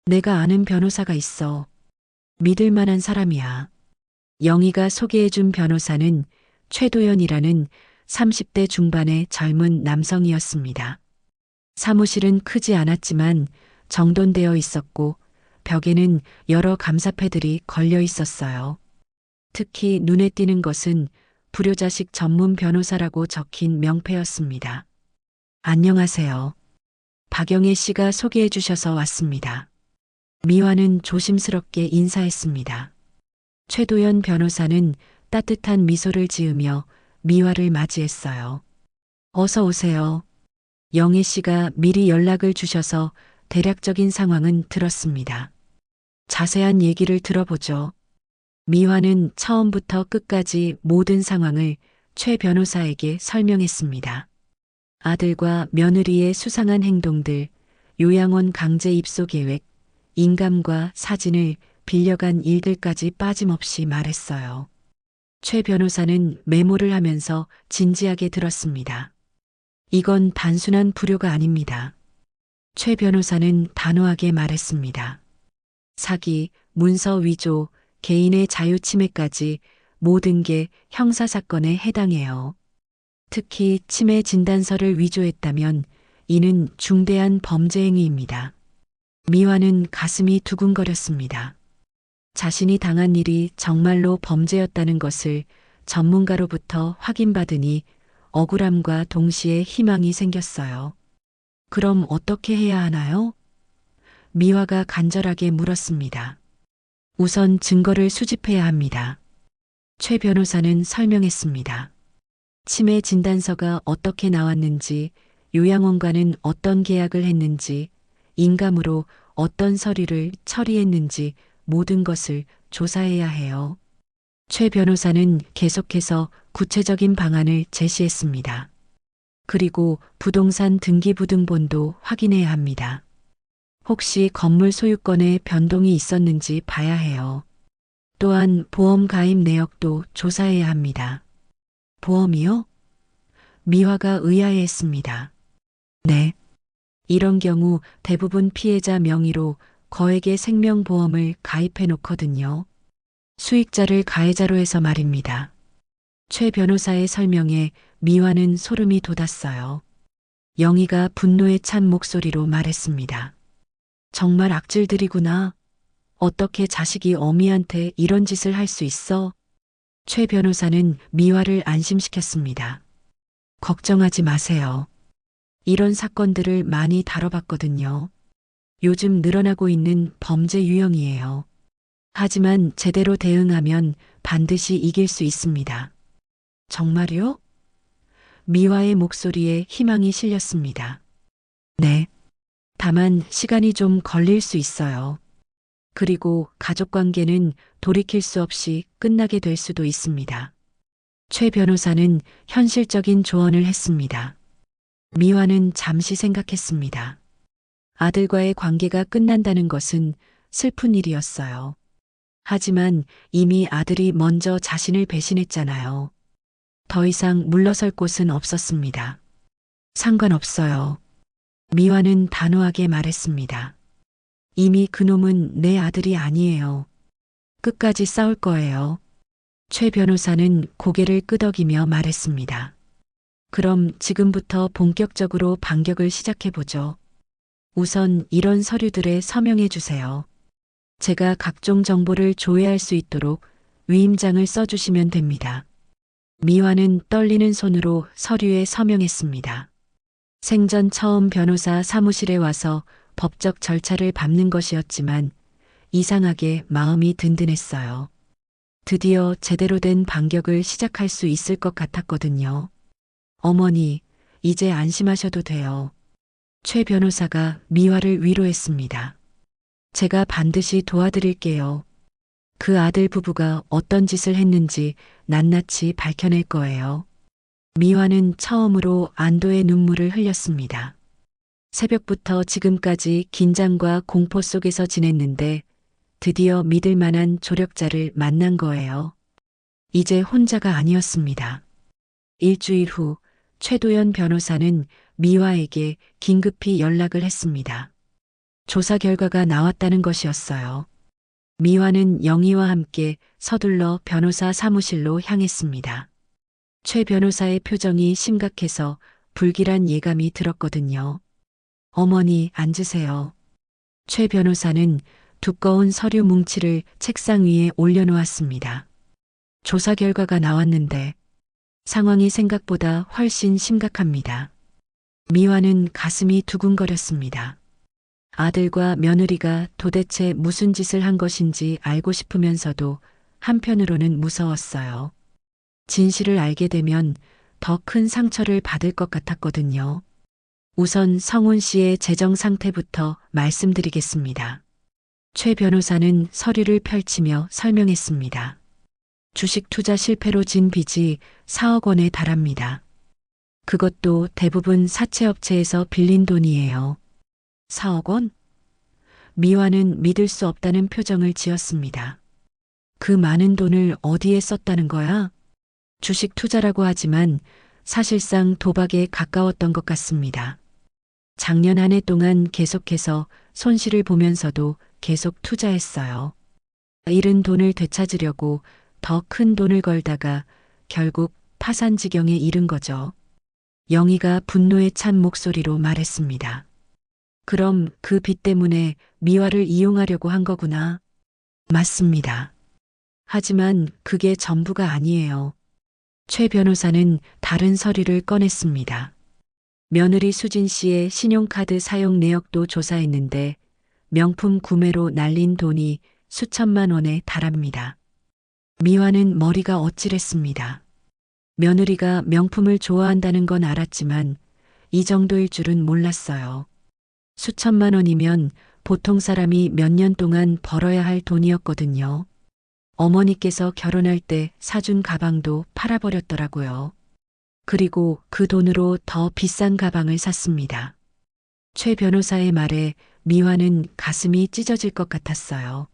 내가 아는 변호사가 있어. 믿을 만한 사람이야. 영희가 소개해준 변호사는 최도연이라는 30대 중반의 젊은 남성이었습니다. 사무실은 크지 않았지만 정돈되어 있었고 벽에는 여러 감사패들이 걸려 있었어요. 특히 눈에 띄는 것은 불효자식 전문 변호사라고 적힌 명패였습니다. 안녕하세요. 박영애 씨가 소개해 주셔서 왔습니다. 미화는 조심스럽게 인사했습니다. 최도연 변호사는 따뜻한 미소를 지으며 미화를 맞이했어요. 어서 오세요. 영애 씨가 미리 연락을 주셔서 대략적인 상황은 들었습니다. 자세한 얘기를 들어보죠. 미화는 처음부터 끝까지 모든 상황을 최 변호사에게 설명했습니다. 아들과 며느리의 수상한 행동들, 요양원 강제 입소 계획, 인감과 사진을 빌려간 일들까지 빠짐없이 말했어요. 최 변호사는 메모를 하면서 진지하게 들었습니다. 이건 단순한 불효가 아닙니다. 최 변호사는 단호하게 말했습니다. 사기, 문서 위조, 개인의 자유 침해까지 모든 게 형사사건에 해당해요. 특히 치매 진단서를 위조했다면 이는 중대한 범죄 행위입니다. 미화는 가슴이 두근거렸습니다. 자신이 당한 일이 정말로 범죄였다는 것을 전문가로부터 확인받으니 억울함과 동시에 희망이 생겼어요. 그럼 어떻게 해야 하나요? 미화가 간절하게 물었습니다. 우선 증거를 수집해야 합니다. 최 변호사는 설명했습니다. 치매 진단서가 어떻게 나왔는지, 요양원과는 어떤 계약을 했는지, 인감으로 어떤 서류를 처리했는지 모든 것을 조사해야 해요. 최 변호사는 계속해서 구체적인 방안을 제시했습니다. 그리고 부동산 등기부등본도 확인해야 합니다. 혹시 건물 소유권에 변동이 있었는지 봐야 해요. 또한 보험 가입 내역도 조사해야 합니다. 보험이요? 미화가 의아해했습니다. 네. 이런 경우 대부분 피해자 명의로 거액의 생명보험을 가입해 놓거든요. 수익자를 가해자로 해서 말입니다. 최 변호사의 설명에 미화는 소름이 돋았어요. 영희가 분노에 찬 목소리로 말했습니다. 정말 악질들이구나. 어떻게 자식이 어미한테 이런 짓을 할 수 있어? 최 변호사는 미화를 안심시켰습니다. 걱정하지 마세요. 이런 사건들을 많이 다뤄봤거든요. 요즘 늘어나고 있는 범죄 유형이에요. 하지만 제대로 대응하면 반드시 이길 수 있습니다. 정말요? 미화의 목소리에 희망이 실렸습니다. 네. 다만 시간이 좀 걸릴 수 있어요. 그리고 가족 관계는 돌이킬 수 없이 끝나게 될 수도 있습니다. 최 변호사는 현실적인 조언을 했습니다. 미화는 잠시 생각했습니다. 아들과의 관계가 끝난다는 것은 슬픈 일이었어요. 하지만 이미 아들이 먼저 자신을 배신했잖아요. 더 이상 물러설 곳은 없었습니다. 상관없어요. 미화는 단호하게 말했습니다. 이미 그놈은 내 아들이 아니에요. 끝까지 싸울 거예요. 최 변호사는 고개를 끄덕이며 말했습니다. 그럼 지금부터 본격적으로 반격을 시작해보죠. 우선 이런 서류들에 서명해 주세요. 제가 각종 정보를 조회할 수 있도록 위임장을 써주시면 됩니다. 미화는 떨리는 손으로 서류에 서명했습니다. 생전 처음 변호사 사무실에 와서 법적 절차를 밟는 것이었지만 이상하게 마음이 든든했어요. 드디어 제대로 된 반격을 시작할 수 있을 것 같았거든요. 어머니, 이제 안심하셔도 돼요. 최 변호사가 미화를 위로했습니다. 제가 반드시 도와드릴게요. 그 아들 부부가 어떤 짓을 했는지 낱낱이 밝혀낼 거예요. 미화는 처음으로 안도의 눈물을 흘렸습니다. 새벽부터 지금까지 긴장과 공포 속에서 지냈는데 드디어 믿을 만한 조력자를 만난 거예요. 이제 혼자가 아니었습니다. 일주일 후 최도연 변호사는 미화에게 긴급히 연락을 했습니다. 조사 결과가 나왔다는 것이었어요. 미화는 영희와 함께 서둘러 변호사 사무실로 향했습니다. 최 변호사의 표정이 심각해서 불길한 예감이 들었거든요. 어머니, 앉으세요. 최 변호사는 두꺼운 서류 뭉치를 책상 위에 올려놓았습니다. 조사 결과가 나왔는데 상황이 생각보다 훨씬 심각합니다. 미화는 가슴이 두근거렸습니다. 아들과 며느리가 도대체 무슨 짓을 한 것인지 알고 싶으면서도 한편으로는 무서웠어요. 진실을 알게 되면 더 큰 상처를 받을 것 같았거든요. 우선 성훈 씨의 재정 상태부터 말씀드리겠습니다. 최 변호사는 서류를 펼치며 설명했습니다. 주식 투자 실패로 진 빚이 4억 원에 달합니다. 그것도 대부분 사채업체에서 빌린 돈이에요. 4억 원? 미화는 믿을 수 없다는 표정을 지었습니다. 그 많은 돈을 어디에 썼다는 거야? 주식 투자라고 하지만 사실상 도박에 가까웠던 것 같습니다. 작년 한 해 동안 계속해서 손실을 보면서도 계속 투자했어요. 잃은 돈을 되찾으려고 더 큰 돈을 걸다가 결국 파산 지경에 이른 거죠. 영희가 분노에 찬 목소리로 말했습니다. 그럼 그 빚 때문에 미화를 이용하려고 한 거구나. 맞습니다. 하지만 그게 전부가 아니에요. 최 변호사는 다른 서류를 꺼냈습니다. 며느리 수진 씨의 신용카드 사용 내역도 조사했는데 명품 구매로 날린 돈이 수천만 원에 달합니다. 미화는 머리가 어찔했습니다. 며느리가 명품을 좋아한다는 건 알았지만 이 정도일 줄은 몰랐어요. 수천만 원이면 보통 사람이 몇 년 동안 벌어야 할 돈이었거든요. 어머니께서 결혼할 때 사준 가방도 팔아버렸더라고요. 그리고 그 돈으로 더 비싼 가방을 샀습니다. 최 변호사의 말에 미화는 가슴이 찢어질 것 같았어요.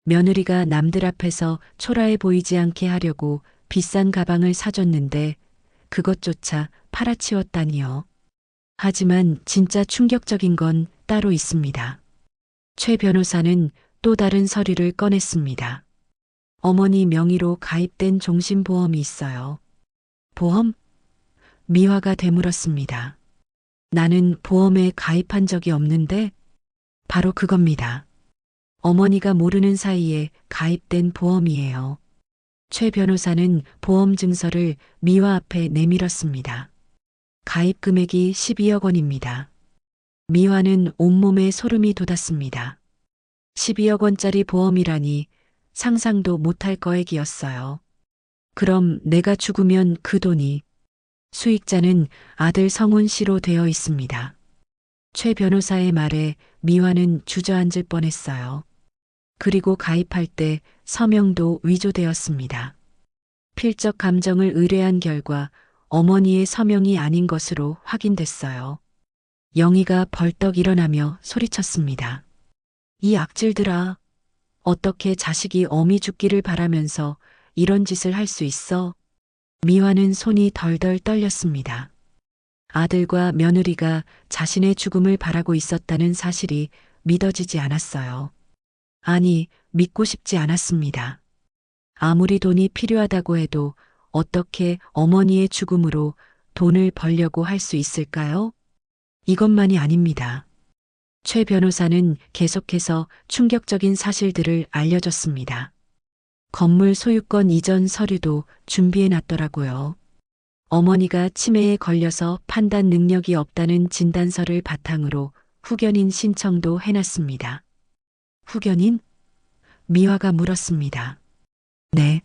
며느리가 남들 앞에서 초라해 보이지 않게 하려고 비싼 가방을 사줬는데 그것조차 팔아치웠다니요. 하지만 진짜 충격적인 건 따로 있습니다. 최 변호사는 또 다른 서류를 꺼냈습니다. 어머니 명의로 가입된 종신보험이 있어요. 보험? 미화가 되물었습니다. 나는 보험에 가입한 적이 없는데 바로 그겁니다. 어머니가 모르는 사이에 가입된 보험이에요. 최 변호사는 보험 증서를 미화 앞에 내밀었습니다. 가입 금액이 12억 원입니다. 미화는 온몸에 소름이 돋았습니다. 12억 원짜리 보험이라니 상상도 못할 거액이었어요. 그럼 내가 죽으면 그 돈이 수익자는 아들 성훈 씨로 되어 있습니다. 최 변호사의 말에 미화는 주저앉을 뻔했어요. 그리고 가입할 때 서명도 위조되었습니다. 필적 감정을 의뢰한 결과 어머니의 서명이 아닌 것으로 확인됐어요. 영희가 벌떡 일어나며 소리쳤습니다. 이 악질들아, 어떻게 자식이 어미 죽기를 바라면서 이런 짓을 할 수 있어? 미화는 손이 덜덜 떨렸습니다. 아들과 며느리가 자신의 죽음을 바라고 있었다는 사실이 믿어지지 않았어요. 아니, 믿고 싶지 않았습니다. 아무리 돈이 필요하다고 해도 어떻게 어머니의 죽음으로 돈을 벌려고 할 수 있을까요? 이것만이 아닙니다. 최 변호사는 계속해서 충격적인 사실들을 알려줬습니다. 건물 소유권 이전 서류도 준비해 놨더라고요. 어머니가 치매에 걸려서 판단 능력이 없다는 진단서를 바탕으로 후견인 신청도 해놨습니다. 후견인? 미화가 물었습니다. 네.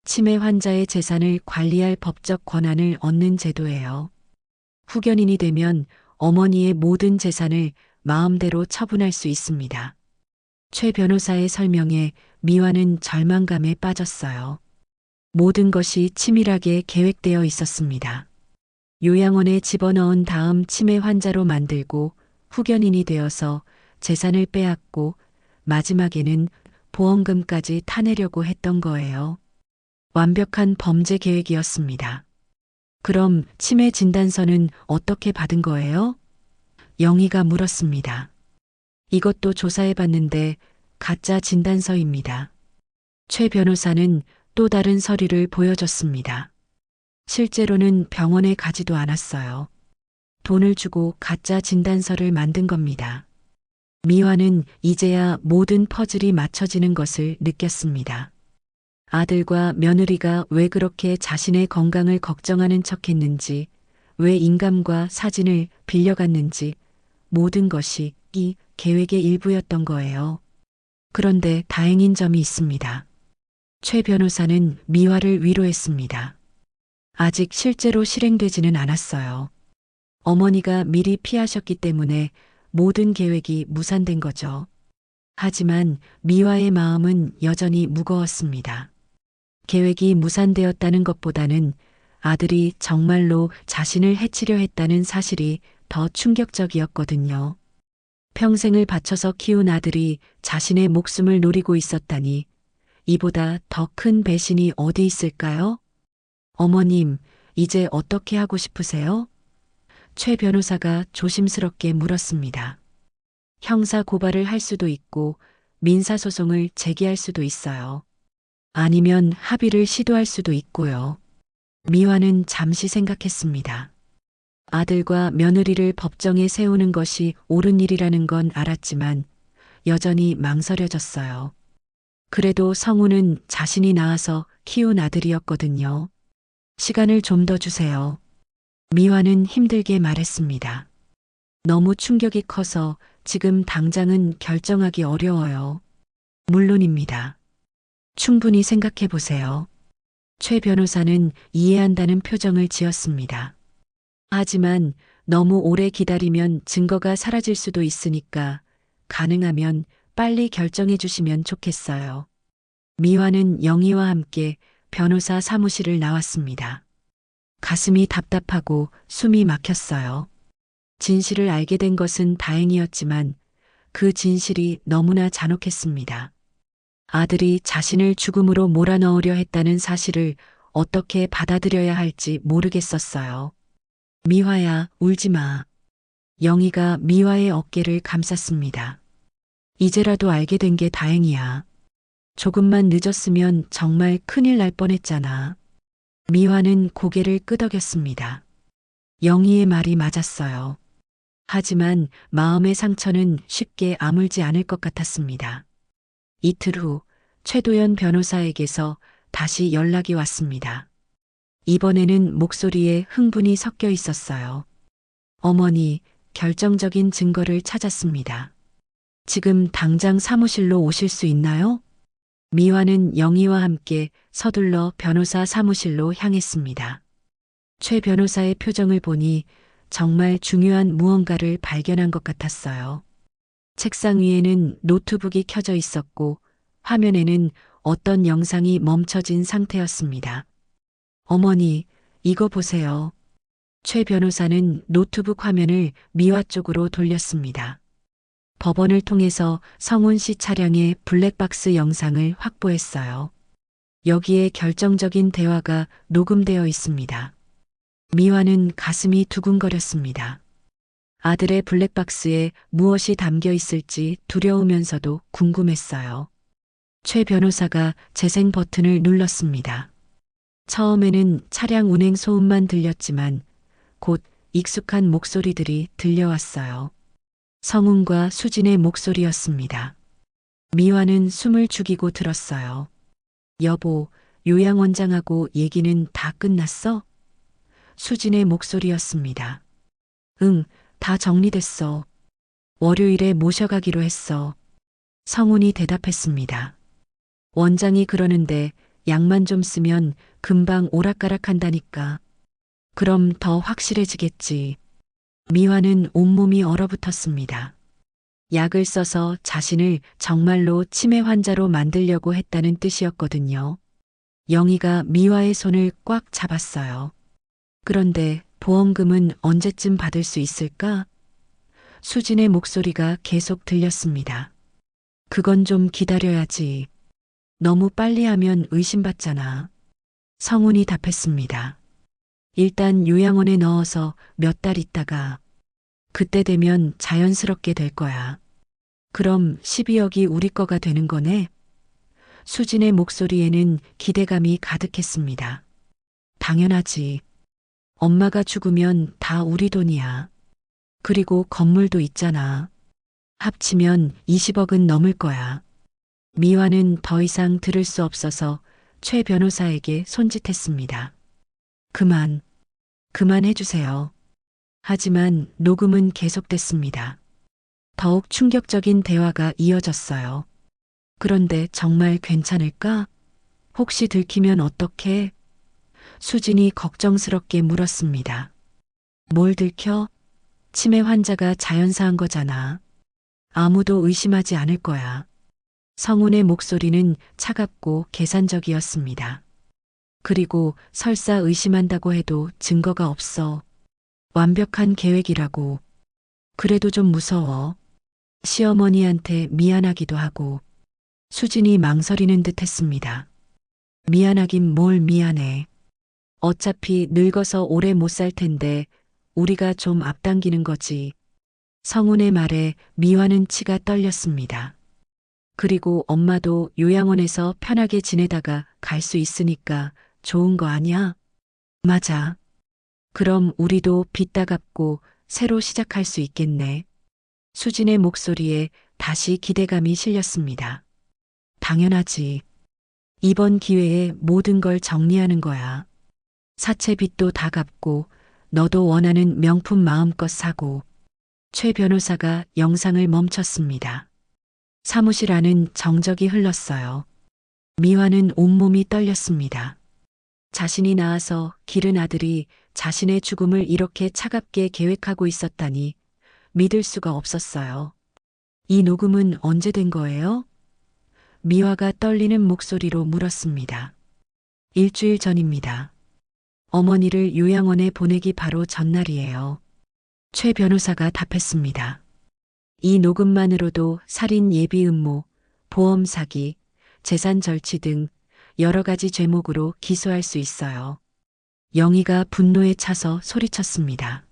치매 환자의 재산을 관리할 법적 권한을 얻는 제도예요. 후견인이 되면 어머니의 모든 재산을 마음대로 처분할 수 있습니다. 최 변호사의 설명에 미화는 절망감에 빠졌어요. 모든 것이 치밀하게 계획되어 있었습니다. 요양원에 집어넣은 다음 치매 환자로 만들고 후견인이 되어서 재산을 빼앗고 마지막에는 보험금까지 타내려고 했던 거예요. 완벽한 범죄 계획이었습니다. 그럼 치매 진단서는 어떻게 받은 거예요? 영희가 물었습니다. 이것도 조사해봤는데 가짜 진단서입니다. 최 변호사는 또 다른 서류를 보여줬습니다. 실제로는 병원에 가지도 않았어요. 돈을 주고 가짜 진단서를 만든 겁니다. 미화는 이제야 모든 퍼즐이 맞춰지는 것을 느꼈습니다. 아들과 며느리가 왜 그렇게 자신의 건강을 걱정하는 척했는지, 왜 인감과 사진을 빌려갔는지, 모든 것이 이 계획의 일부였던 거예요. 그런데 다행인 점이 있습니다. 최 변호사는 미화를 위로했습니다. 아직 실제로 실행되지는 않았어요. 어머니가 미리 피하셨기 때문에 모든 계획이 무산된 거죠. 하지만 미화의 마음은 여전히 무거웠습니다. 계획이 무산되었다는 것보다는 아들이 정말로 자신을 해치려 했다는 사실이 더 충격적이었거든요. 평생을 바쳐서 키운 아들이 자신의 목숨을 노리고 있었다니 이보다 더 큰 배신이 어디 있을까요? 어머님, 이제 어떻게 하고 싶으세요? 최 변호사가 조심스럽게 물었습니다. 형사 고발을 할 수도 있고 민사소송을 제기할 수도 있어요. 아니면 합의를 시도할 수도 있고요. 미화는 잠시 생각했습니다. 아들과 며느리를 법정에 세우는 것이 옳은 일이라는 건 알았지만 여전히 망설여졌어요. 그래도 성우는 자신이 낳아서 키운 아들이었거든요. 시간을 좀 더 주세요. 미화는 힘들게 말했습니다. 너무 충격이 커서 지금 당장은 결정하기 어려워요. 물론입니다. 충분히 생각해 보세요. 최 변호사는 이해한다는 표정을 지었습니다. 하지만 너무 오래 기다리면 증거가 사라질 수도 있으니까 가능하면 빨리 결정해 주시면 좋겠어요. 미화는 영희와 함께 변호사 사무실을 나왔습니다. 가슴이 답답하고 숨이 막혔어요. 진실을 알게 된 것은 다행이었지만 그 진실이 너무나 잔혹했습니다. 아들이 자신을 죽음으로 몰아넣으려 했다는 사실을 어떻게 받아들여야 할지 모르겠었어요. 미화야, 울지 마. 영희가 미화의 어깨를 감쌌습니다. 이제라도 알게 된 게 다행이야. 조금만 늦었으면 정말 큰일 날 뻔했잖아. 미화는 고개를 끄덕였습니다. 영희의 말이 맞았어요. 하지만 마음의 상처는 쉽게 아물지 않을 것 같았습니다. 이틀 후 최도연 변호사에게서 다시 연락이 왔습니다. 이번에는 목소리에 흥분이 섞여 있었어요. 어머니, 결정적인 증거를 찾았습니다. 지금 당장 사무실로 오실 수 있나요? 미화는 영희와 함께 서둘러 변호사 사무실로 향했습니다. 최 변호사의 표정을 보니 정말 중요한 무언가를 발견한 것 같았어요. 책상 위에는 노트북이 켜져 있었고 화면에는 어떤 영상이 멈춰진 상태였습니다. 어머니, 이거 보세요. 최 변호사는 노트북 화면을 미화 쪽으로 돌렸습니다. 법원을 통해서 성훈 씨 차량의 블랙박스 영상을 확보했어요. 여기에 결정적인 대화가 녹음되어 있습니다. 미화는 가슴이 두근거렸습니다. 아들의 블랙박스에 무엇이 담겨 있을지 두려우면서도 궁금했어요. 최 변호사가 재생 버튼을 눌렀습니다. 처음에는 차량 운행 소음만 들렸지만 곧 익숙한 목소리들이 들려왔어요. 성훈과 수진의 목소리였습니다. 미화는 숨을 죽이고 들었어요. 여보, 요양원장하고 얘기는 다 끝났어? 수진의 목소리였습니다. 응, 다 정리됐어. 월요일에 모셔가기로 했어. 성훈이 대답했습니다. 원장이 그러는데 약만 좀 쓰면 금방 오락가락한다니까. 그럼 더 확실해지겠지. 미화는 온몸이 얼어붙었습니다. 약을 써서 자신을 정말로 치매 환자로 만들려고 했다는 뜻이었거든요. 영희가 미화의 손을 꽉 잡았어요. 그런데 보험금은 언제쯤 받을 수 있을까? 수진의 목소리가 계속 들렸습니다. 그건 좀 기다려야지. 너무 빨리 하면 의심받잖아. 성훈이 답했습니다. 일단 요양원에 넣어서 몇 달 있다가 그때 되면 자연스럽게 될 거야. 그럼 12억이 우리 거가 되는 거네? 수진의 목소리에는 기대감이 가득했습니다. 당연하지. 엄마가 죽으면 다 우리 돈이야. 그리고 건물도 있잖아. 합치면 20억은 넘을 거야. 미화는 더 이상 들을 수 없어서 최 변호사에게 손짓했습니다. 그만해주세요. 하지만 녹음은 계속됐습니다. 더욱 충격적인 대화가 이어졌어요. 그런데 정말 괜찮을까? 혹시 들키면 어떡해? 수진이 걱정스럽게 물었습니다. 뭘 들켜? 치매 환자가 자연사한 거잖아. 아무도 의심하지 않을 거야. 성훈의 목소리는 차갑고 계산적이었습니다. 그리고 설사 의심한다고 해도 증거가 없어. 완벽한 계획이라고. 그래도 좀 무서워. 시어머니한테 미안하기도 하고. 수진이 망설이는 듯 했습니다. 미안하긴 뭘 미안해. 어차피 늙어서 오래 못 살 텐데 우리가 좀 앞당기는 거지. 성훈의 말에 미화는 치가 떨렸습니다. 그리고 엄마도 요양원에서 편하게 지내다가 갈 수 있으니까 좋은 거 아니야? 맞아. 그럼 우리도 빚 다 갚고 새로 시작할 수 있겠네. 수진의 목소리에 다시 기대감이 실렸습니다. 당연하지. 이번 기회에 모든 걸 정리하는 거야. 사채 빚도 다 갚고 너도 원하는 명품 마음껏 사고. 최 변호사가 영상을 멈췄습니다. 사무실 안은 정적이 흘렀어요. 미화는 온몸이 떨렸습니다. 자신이 낳아서 기른 아들이 자신의 죽음을 이렇게 차갑게 계획하고 있었다니 믿을 수가 없었어요. 이 녹음은 언제 된 거예요? 미화가 떨리는 목소리로 물었습니다. 일주일 전입니다. 어머니를 요양원에 보내기 바로 전날이에요. 최 변호사가 답했습니다. 이 녹음만으로도 살인 예비 음모, 보험 사기, 재산 절취 등 여러 가지 죄목으로 기소할 수 있어요. 영희가 분노에 차서 소리쳤습니다.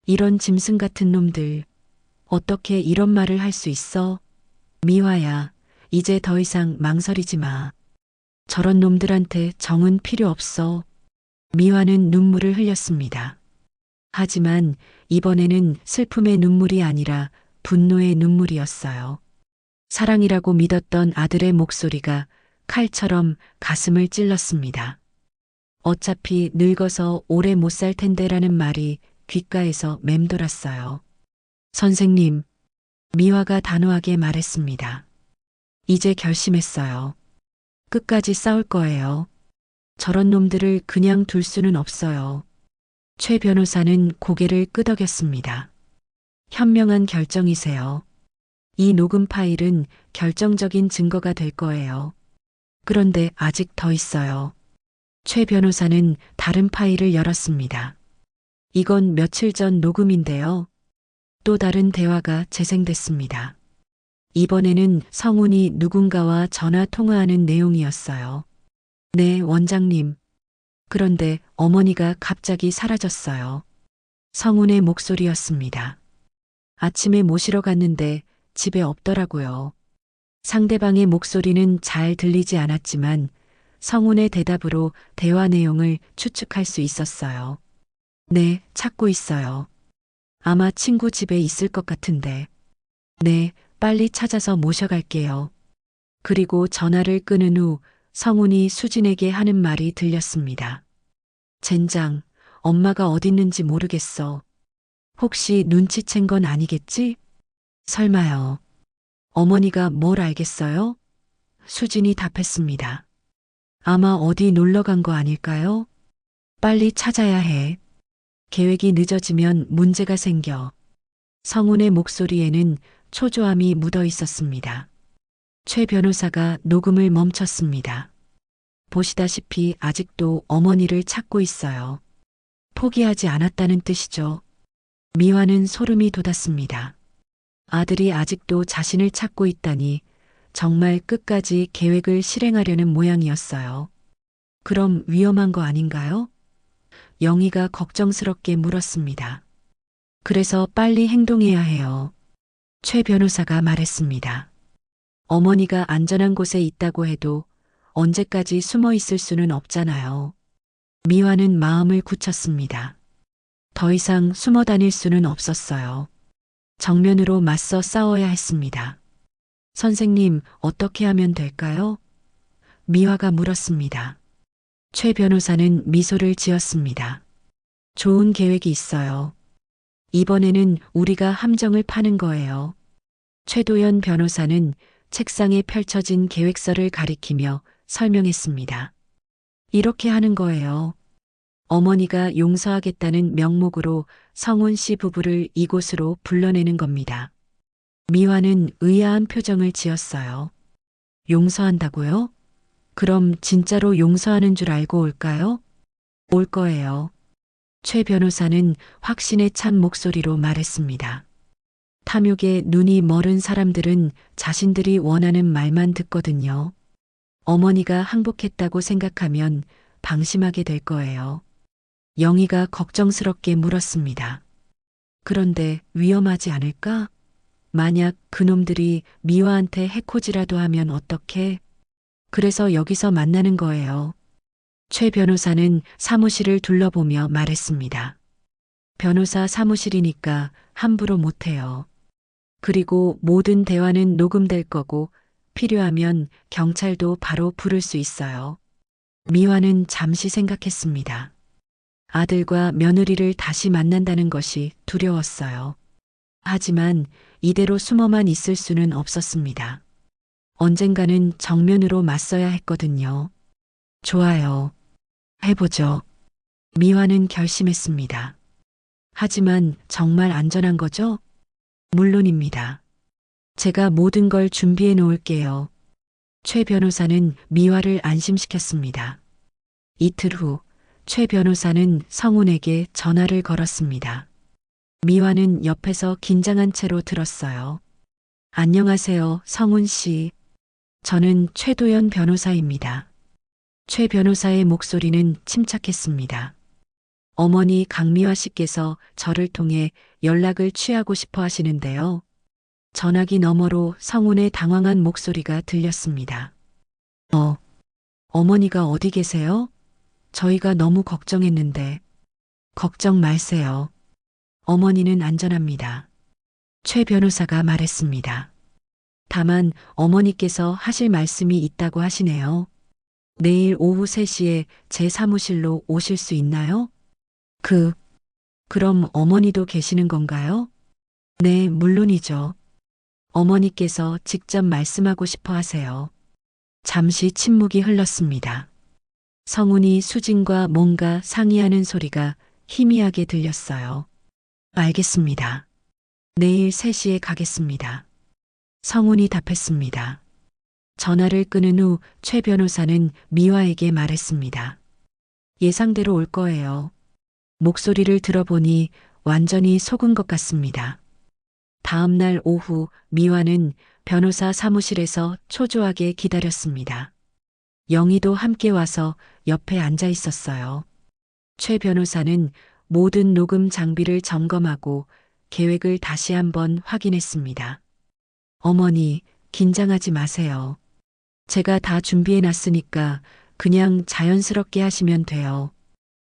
이런 짐승 같은 놈들, 어떻게 이런 말을 할 수 있어? 미화야, 이제 더 이상 망설이지 마. 저런 놈들한테 정은 필요 없어. 미화는 눈물을 흘렸습니다. 하지만 이번에는 슬픔의 눈물이 아니라 분노의 눈물이었어요. 사랑이라고 믿었던 아들의 목소리가 칼처럼 가슴을 찔렀습니다. 어차피 늙어서 오래 못 살 텐데라는 말이 귓가에서 맴돌았어요. 선생님, 미화가 단호하게 말했습니다. 이제 결심했어요. 끝까지 싸울 거예요. 저런 놈들을 그냥 둘 수는 없어요. 최 변호사는 고개를 끄덕였습니다. 현명한 결정이세요. 이 녹음 파일은 결정적인 증거가 될 거예요. 그런데 아직 더 있어요. 최 변호사는 다른 파일을 열었습니다. 이건 며칠 전 녹음인데요. 또 다른 대화가 재생됐습니다. 이번에는 성훈이 누군가와 전화 통화하는 내용이었어요. 네, 원장님. 그런데 어머니가 갑자기 사라졌어요. 성훈의 목소리였습니다. 아침에 모시러 갔는데 집에 없더라고요. 상대방의 목소리는 잘 들리지 않았지만 성훈의 대답으로 대화 내용을 추측할 수 있었어요. 네, 찾고 있어요. 아마 친구 집에 있을 것 같은데. 네, 빨리 찾아서 모셔갈게요. 그리고 전화를 끊은 후 성훈이 수진에게 하는 말이 들렸습니다. 젠장, 엄마가 어딨는지 모르겠어. 혹시 눈치챈 건 아니겠지? 설마요. 어머니가 뭘 알겠어요? 수진이 답했습니다. 아마 어디 놀러 간 거 아닐까요? 빨리 찾아야 해. 계획이 늦어지면 문제가 생겨. 성훈의 목소리에는 초조함이 묻어 있었습니다. 최 변호사가 녹음을 멈췄습니다. 보시다시피 아직도 어머니를 찾고 있어요. 포기하지 않았다는 뜻이죠. 미화는 소름이 돋았습니다. 아들이 아직도 자신을 찾고 있다니 정말 끝까지 계획을 실행하려는 모양이었어요. 그럼 위험한 거 아닌가요? 영희가 걱정스럽게 물었습니다. 그래서 빨리 행동해야 해요. 최 변호사가 말했습니다. 어머니가 안전한 곳에 있다고 해도 언제까지 숨어 있을 수는 없잖아요. 미화는 마음을 굳혔습니다. 더 이상 숨어 다닐 수는 없었어요. 정면으로 맞서 싸워야 했습니다. 선생님, 어떻게 하면 될까요? 미화가 물었습니다. 최 변호사는 미소를 지었습니다. 좋은 계획이 있어요. 이번에는 우리가 함정을 파는 거예요. 최도연 변호사는 책상에 펼쳐진 계획서를 가리키며 설명했습니다. 이렇게 하는 거예요. 어머니가 용서하겠다는 명목으로 성훈 씨 부부를 이곳으로 불러내는 겁니다. 미화는 의아한 표정을 지었어요. 용서한다고요? 그럼 진짜로 용서하는 줄 알고 올까요? 올 거예요. 최 변호사는 확신에 찬 목소리로 말했습니다. 탐욕에 눈이 멀은 사람들은 자신들이 원하는 말만 듣거든요. 어머니가 항복했다고 생각하면 방심하게 될 거예요. 영희가 걱정스럽게 물었습니다. 그런데 위험하지 않을까? 만약 그놈들이 미화한테 해코지라도 하면 어떡해? 그래서 여기서 만나는 거예요. 최 변호사는 사무실을 둘러보며 말했습니다. 변호사 사무실이니까 함부로 못해요. 그리고 모든 대화는 녹음될 거고 필요하면 경찰도 바로 부를 수 있어요. 미화는 잠시 생각했습니다. 아들과 며느리를 다시 만난다는 것이 두려웠어요. 하지만 이대로 숨어만 있을 수는 없었습니다. 언젠가는 정면으로 맞서야 했거든요. 좋아요. 해보죠. 미화는 결심했습니다. 하지만 정말 안전한 거죠? 물론입니다. 제가 모든 걸 준비해 놓을게요. 최 변호사는 미화를 안심시켰습니다. 이틀 후, 최 변호사는 성훈에게 전화를 걸었습니다. 미화는 옆에서 긴장한 채로 들었어요. 안녕하세요, 성훈 씨. 저는 최도연 변호사입니다. 최 변호사의 목소리는 침착했습니다. 어머니 강미화 씨께서 저를 통해 연락을 취하고 싶어 하시는데요. 전화기 너머로 성훈의 당황한 목소리가 들렸습니다. 어머니가 어디 계세요? 저희가 너무 걱정했는데. 걱정 말세요. 어머니는 안전합니다. 최 변호사가 말했습니다. 다만 어머니께서 하실 말씀이 있다고 하시네요. 내일 오후 3시에 제 사무실로 오실 수 있나요? 그럼 어머니도 계시는 건가요? 네, 물론이죠. 어머니께서 직접 말씀하고 싶어 하세요. 잠시 침묵이 흘렀습니다. 성훈이 수진과 뭔가 상의하는 소리가 희미하게 들렸어요. 알겠습니다. 내일 3시에 가겠습니다. 성훈이 답했습니다. 전화를 끊은 후 최 변호사는 미화에게 말했습니다. 예상대로 올 거예요. 목소리를 들어보니 완전히 속은 것 같습니다. 다음 날 오후 미화는 변호사 사무실에서 초조하게 기다렸습니다. 영희도 함께 와서 옆에 앉아 있었어요. 최 변호사는 모든 녹음 장비를 점검하고 계획을 다시 한번 확인했습니다. 어머니, 긴장하지 마세요. 제가 다 준비해 놨으니까 그냥 자연스럽게 하시면 돼요.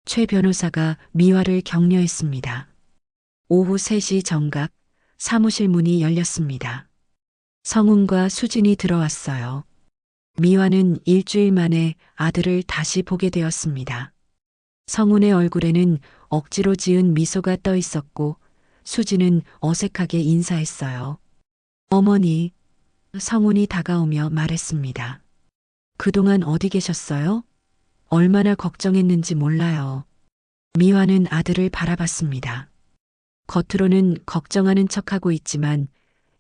최 변호사가 미화를 격려했습니다. 오후 3시 정각 사무실 문이 열렸습니다. 성훈과 수진이 들어왔어요. 미화는 일주일 만에 아들을 다시 보게 되었습니다. 성훈의 얼굴에는 억지로 지은 미소가 떠 있었고 수지는 어색하게 인사했어요. 어머니, 성훈이 다가오며 말했습니다. 그동안 어디 계셨어요? 얼마나 걱정했는지 몰라요. 미화는 아들을 바라봤습니다. 겉으로는 걱정하는 척하고 있지만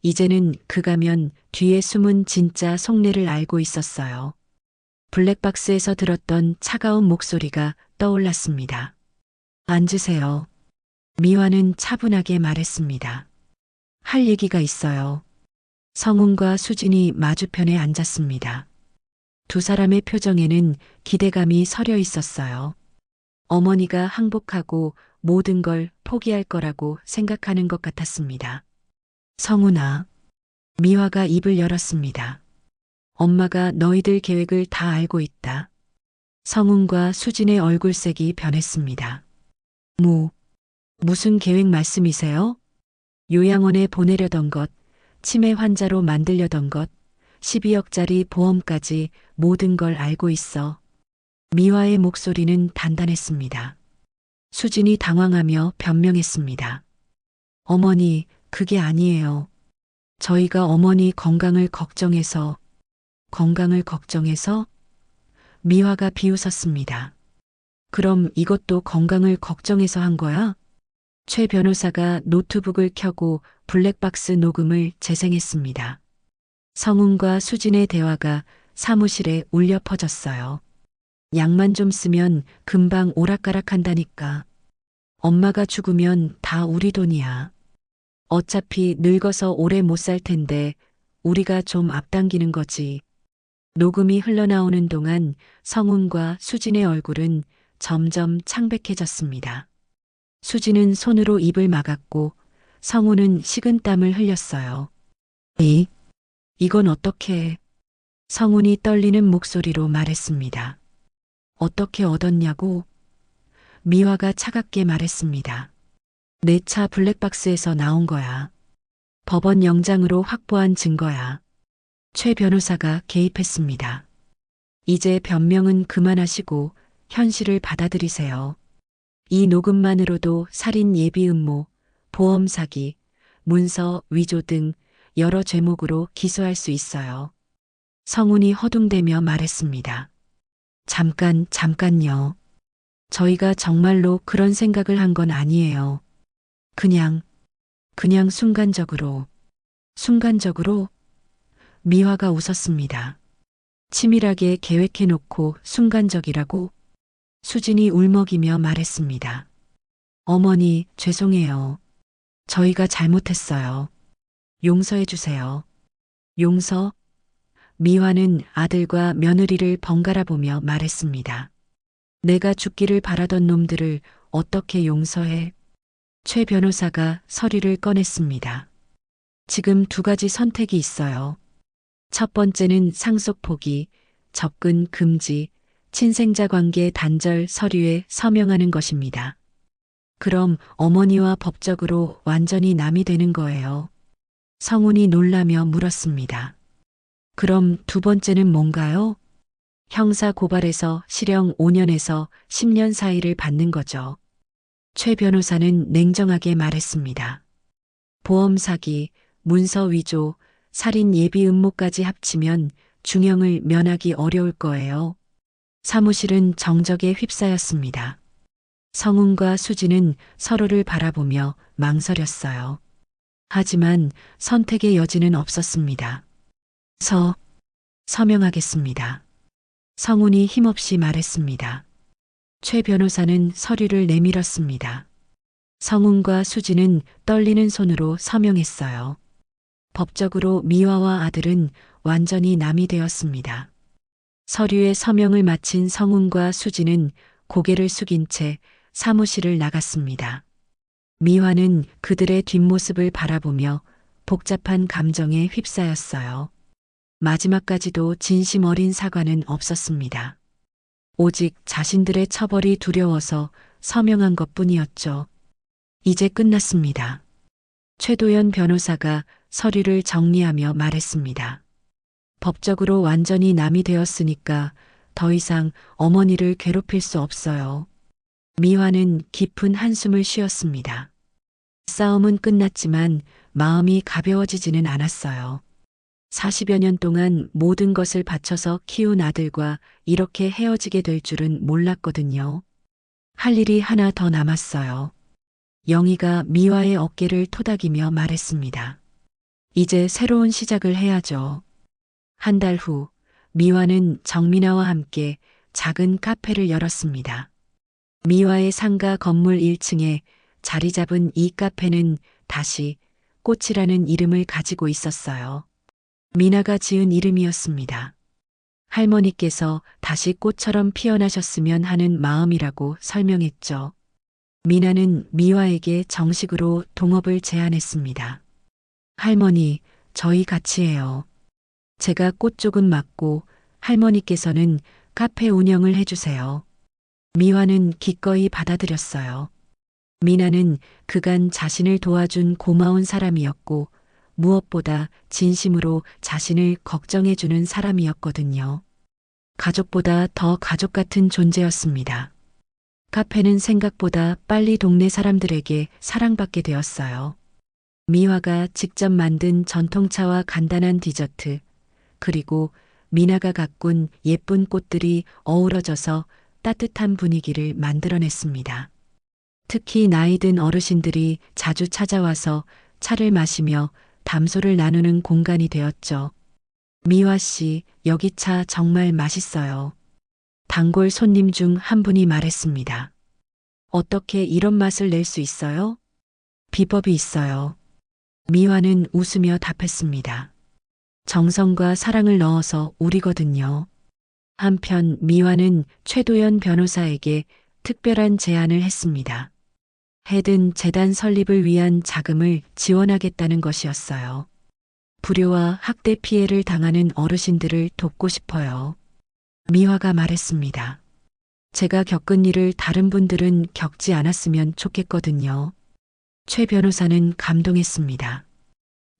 이제는 그가면 뒤에 숨은 진짜 속내를 알고 있었어요. 블랙박스에서 들었던 차가운 목소리가 떠올랐습니다. 앉으세요. 미화는 차분하게 말했습니다. 할 얘기가 있어요. 성훈과 수진이 마주편에 앉았습니다. 두 사람의 표정에는 기대감이 서려 있었어요. 어머니가 항복하고 모든 걸 포기할 거라고 생각하는 것 같았습니다. 성훈아, 미화가 입을 열었습니다. 엄마가 너희들 계획을 다 알고 있다. 성훈과 수진의 얼굴색이 변했습니다. 무슨 계획 말씀이세요? 요양원에 보내려던 것, 치매 환자로 만들려던 것, 12억짜리 보험까지 모든 걸 알고 있어. 미화의 목소리는 단단했습니다. 수진이 당황하며 변명했습니다. 어머니, 그게 아니에요. 저희가 어머니 건강을 걱정해서 미화가 비웃었습니다. 그럼 이것도 건강을 걱정해서 한 거야? 최 변호사가 노트북을 켜고 블랙박스 녹음을 재생했습니다. 성훈과 수진의 대화가 사무실에 울려 퍼졌어요. 약만 좀 쓰면 금방 오락가락한다니까. 엄마가 죽으면 다 우리 돈이야. 어차피 늙어서 오래 못 살 텐데 우리가 좀 앞당기는 거지. 녹음이 흘러나오는 동안 성훈과 수진의 얼굴은 점점 창백해졌습니다. 수진은 손으로 입을 막았고 성훈은 식은땀을 흘렸어요. 이건 어떻게? 성훈이 떨리는 목소리로 말했습니다. 어떻게 얻었냐고? 미화가 차갑게 말했습니다. 내 차 블랙박스에서 나온 거야. 법원 영장으로 확보한 증거야. 최 변호사가 개입했습니다. 이제 변명은 그만하시고 현실을 받아들이세요. 이 녹음만으로도 살인 예비 음모, 보험 사기, 문서 위조 등 여러 죄목으로 기소할 수 있어요. 성훈이 허둥대며 말했습니다. 잠깐요. 저희가 정말로 그런 생각을 한 건 아니에요. 그냥 순간적으로 미화가 웃었습니다. 치밀하게 계획해놓고 순간적이라고 수진이 울먹이며 말했습니다. 어머니, 죄송해요. 저희가 잘못했어요. 용서해주세요. 용서? 미화는 아들과 며느리를 번갈아 보며 말했습니다. 내가 죽기를 바라던 놈들을 어떻게 용서해? 최 변호사가 서류를 꺼냈습니다. 지금 두 가지 선택이 있어요. 첫 번째는 상속 포기, 접근 금지, 친생자 관계 단절 서류에 서명하는 것입니다. 그럼 어머니와 법적으로 완전히 남이 되는 거예요. 성훈이 놀라며 물었습니다. 그럼 두 번째는 뭔가요? 형사 고발에서 실형 5년에서 10년 사이를 받는 거죠. 최 변호사는 냉정하게 말했습니다. 보험 사기, 문서 위조, 살인 예비 음모까지 합치면 중형을 면하기 어려울 거예요. 사무실은 정적에 휩싸였습니다. 성훈과 수진은 서로를 바라보며 망설였어요. 하지만 선택의 여지는 없었습니다. 서명하겠습니다. 성훈이 힘없이 말했습니다. 최 변호사는 서류를 내밀었습니다. 성훈과 수진은 떨리는 손으로 서명했어요. 법적으로 미화와 아들은 완전히 남이 되었습니다. 서류에 서명을 마친 성훈과 수진은 고개를 숙인 채 사무실을 나갔습니다. 미화는 그들의 뒷모습을 바라보며 복잡한 감정에 휩싸였어요. 마지막까지도 진심 어린 사과는 없었습니다. 오직 자신들의 처벌이 두려워서 서명한 것뿐이었죠. 이제 끝났습니다. 최도연 변호사가 서류를 정리하며 말했습니다. 법적으로 완전히 남이 되었으니까 더 이상 어머니를 괴롭힐 수 없어요. 미화는 깊은 한숨을 쉬었습니다. 싸움은 끝났지만 마음이 가벼워지지는 않았어요. 40여 년 동안 모든 것을 바쳐서 키운 아들과 이렇게 헤어지게 될 줄은 몰랐거든요. 할 일이 하나 더 남았어요. 영희가 미화의 어깨를 토닥이며 말했습니다. 이제 새로운 시작을 해야죠. 한 달 후, 미화는 정민아와 함께 작은 카페를 열었습니다. 미화의 상가 건물 1층에 자리 잡은 이 카페는 다시 꽃이라는 이름을 가지고 있었어요. 미나가 지은 이름이었습니다. 할머니께서 다시 꽃처럼 피어나셨으면 하는 마음이라고 설명했죠. 미나는 미화에게 정식으로 동업을 제안했습니다. 할머니, 저희 같이 해요. 제가 꽃 쪽은 맡고 할머니께서는 카페 운영을 해주세요. 미화는 기꺼이 받아들였어요. 미나는 그간 자신을 도와준 고마운 사람이었고 무엇보다 진심으로 자신을 걱정해주는 사람이었거든요. 가족보다 더 가족 같은 존재였습니다. 카페는 생각보다 빨리 동네 사람들에게 사랑받게 되었어요. 미화가 직접 만든 전통차와 간단한 디저트, 그리고 미나가 가꾼 예쁜 꽃들이 어우러져서 따뜻한 분위기를 만들어냈습니다. 특히 나이 든 어르신들이 자주 찾아와서 차를 마시며 담소를 나누는 공간이 되었죠. 미화 씨, 여기 차 정말 맛있어요. 단골 손님 중 한 분이 말했습니다. 어떻게 이런 맛을 낼 수 있어요? 비법이 있어요. 미화는 웃으며 답했습니다. 정성과 사랑을 넣어서 우리거든요. 한편 미화는 최도연 변호사에게 특별한 제안을 했습니다. 해든 재단 설립을 위한 자금을 지원하겠다는 것이었어요. 불효와 학대 피해를 당하는 어르신들을 돕고 싶어요. 미화가 말했습니다. 제가 겪은 일을 다른 분들은 겪지 않았으면 좋겠거든요. 최 변호사는 감동했습니다.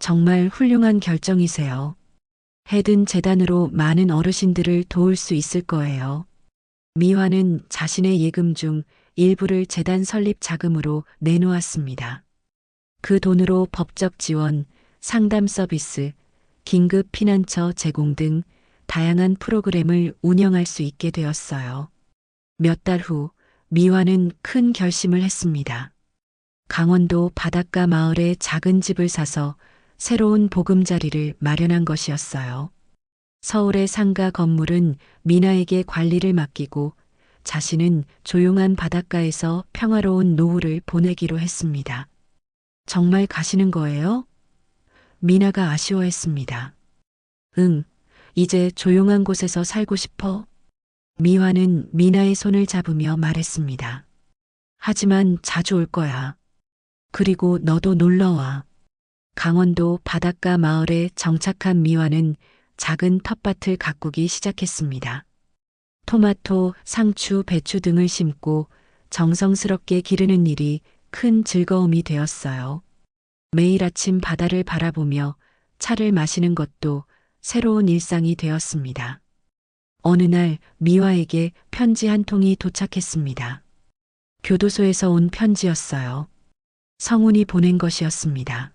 정말 훌륭한 결정이세요. 해든 재단으로 많은 어르신들을 도울 수 있을 거예요. 미화는 자신의 예금 중 일부를 재단 설립 자금으로 내놓았습니다. 그 돈으로 법적 지원, 상담 서비스, 긴급 피난처 제공 등 다양한 프로그램을 운영할 수 있게 되었어요. 몇 달 후 미화는 큰 결심을 했습니다. 강원도 바닷가 마을에 작은 집을 사서 새로운 보금자리를 마련한 것이었어요. 서울의 상가 건물은 미나에게 관리를 맡기고 자신은 조용한 바닷가에서 평화로운 노후를 보내기로 했습니다. 정말 가시는 거예요? 미나가 아쉬워했습니다. 응, 이제 조용한 곳에서 살고 싶어. 미화는 미나의 손을 잡으며 말했습니다. 하지만 자주 올 거야. 그리고 너도 놀러와. 강원도 바닷가 마을에 정착한 미화는 작은 텃밭을 가꾸기 시작했습니다. 토마토, 상추, 배추 등을 심고 정성스럽게 기르는 일이 큰 즐거움이 되었어요. 매일 아침 바다를 바라보며 차를 마시는 것도 새로운 일상이 되었습니다. 어느 날 미화에게 편지 한 통이 도착했습니다. 교도소에서 온 편지였어요. 성운이 보낸 것이었습니다.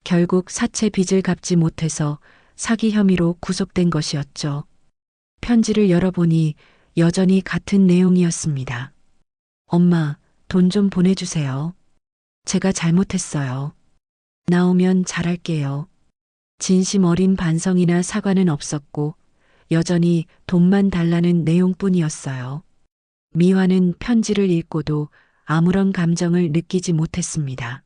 결국 사채 빚을 갚지 못해서 사기 혐의로 구속된 것이었죠. 편지를 열어보니 여전히 같은 내용이었습니다. 엄마, 돈 좀 보내주세요. 제가 잘못했어요. 나오면 잘할게요. 진심 어린 반성이나 사과는 없었고 여전히 돈만 달라는 내용뿐이었어요. 미화는 편지를 읽고도 아무런 감정을 느끼지 못했습니다.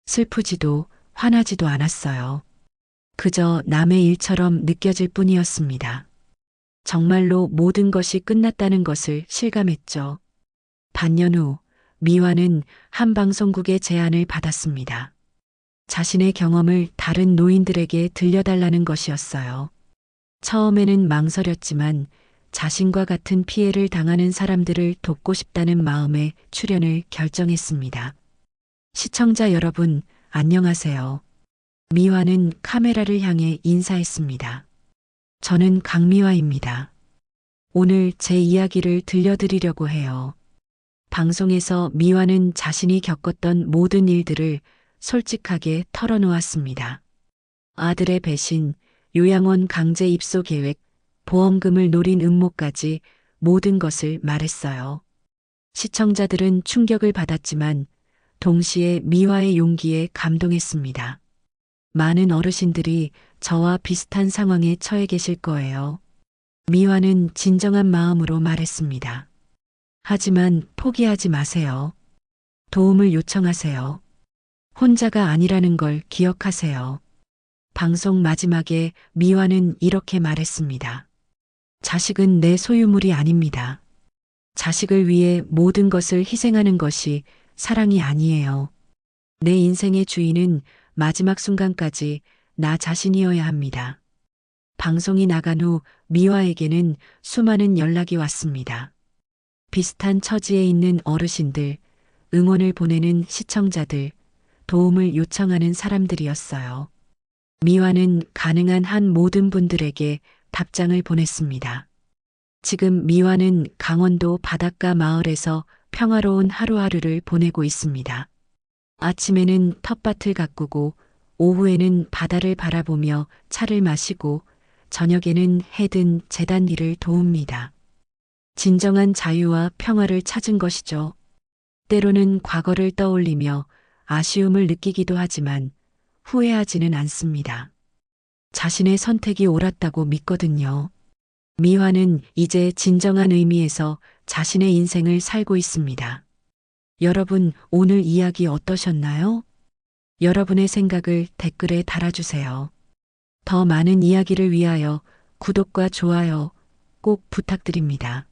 슬프지도 화나지도 않았어요. 그저 남의 일처럼 느껴질 뿐이었습니다. 정말로 모든 것이 끝났다는 것을 실감했죠. 반년 후 미화는 한 방송국의 제안을 받았습니다. 자신의 경험을 다른 노인들에게 들려달라는 것이었어요. 처음에는 망설였지만 자신과 같은 피해를 당하는 사람들을 돕고 싶다는 마음에 출연을 결정했습니다. 시청자 여러분, 안녕하세요. 미화는 카메라를 향해 인사했습니다. 저는 강미화입니다. 오늘 제 이야기를 들려드리려고 해요. 방송에서 미화는 자신이 겪었던 모든 일들을 솔직하게 털어놓았습니다. 아들의 배신, 요양원 강제 입소 계획, 보험금을 노린 음모까지 모든 것을 말했어요. 시청자들은 충격을 받았지만 동시에 미화의 용기에 감동했습니다. 많은 어르신들이 저와 비슷한 상황에 처해 계실 거예요. 미화는 진정한 마음으로 말했습니다. 하지만 포기하지 마세요. 도움을 요청하세요. 혼자가 아니라는 걸 기억하세요. 방송 마지막에 미화는 이렇게 말했습니다. 자식은 내 소유물이 아닙니다. 자식을 위해 모든 것을 희생하는 것이 사랑이 아니에요. 내 인생의 주인은 마지막 순간까지 나 자신이어야 합니다. 방송이 나간 후 미화에게는 수많은 연락이 왔습니다. 비슷한 처지에 있는 어르신들, 응원을 보내는 시청자들, 도움을 요청하는 사람들이었어요. 미화는 가능한 한 모든 분들에게 답장을 보냈습니다. 지금 미화는 강원도 바닷가 마을에서 평화로운 하루하루를 보내고 있습니다. 아침에는 텃밭을 가꾸고 오후에는 바다를 바라보며 차를 마시고 저녁에는 해든 재단 일을 도웁니다. 진정한 자유와 평화를 찾은 것이죠. 때로는 과거를 떠올리며 아쉬움을 느끼기도 하지만 후회하지는 않습니다. 자신의 선택이 옳았다고 믿거든요. 미화는 이제 진정한 의미에서 자신의 인생을 살고 있습니다. 여러분, 오늘 이야기 어떠셨나요? 여러분의 생각을 댓글에 달아주세요. 더 많은 이야기를 위하여 구독과 좋아요 꼭 부탁드립니다.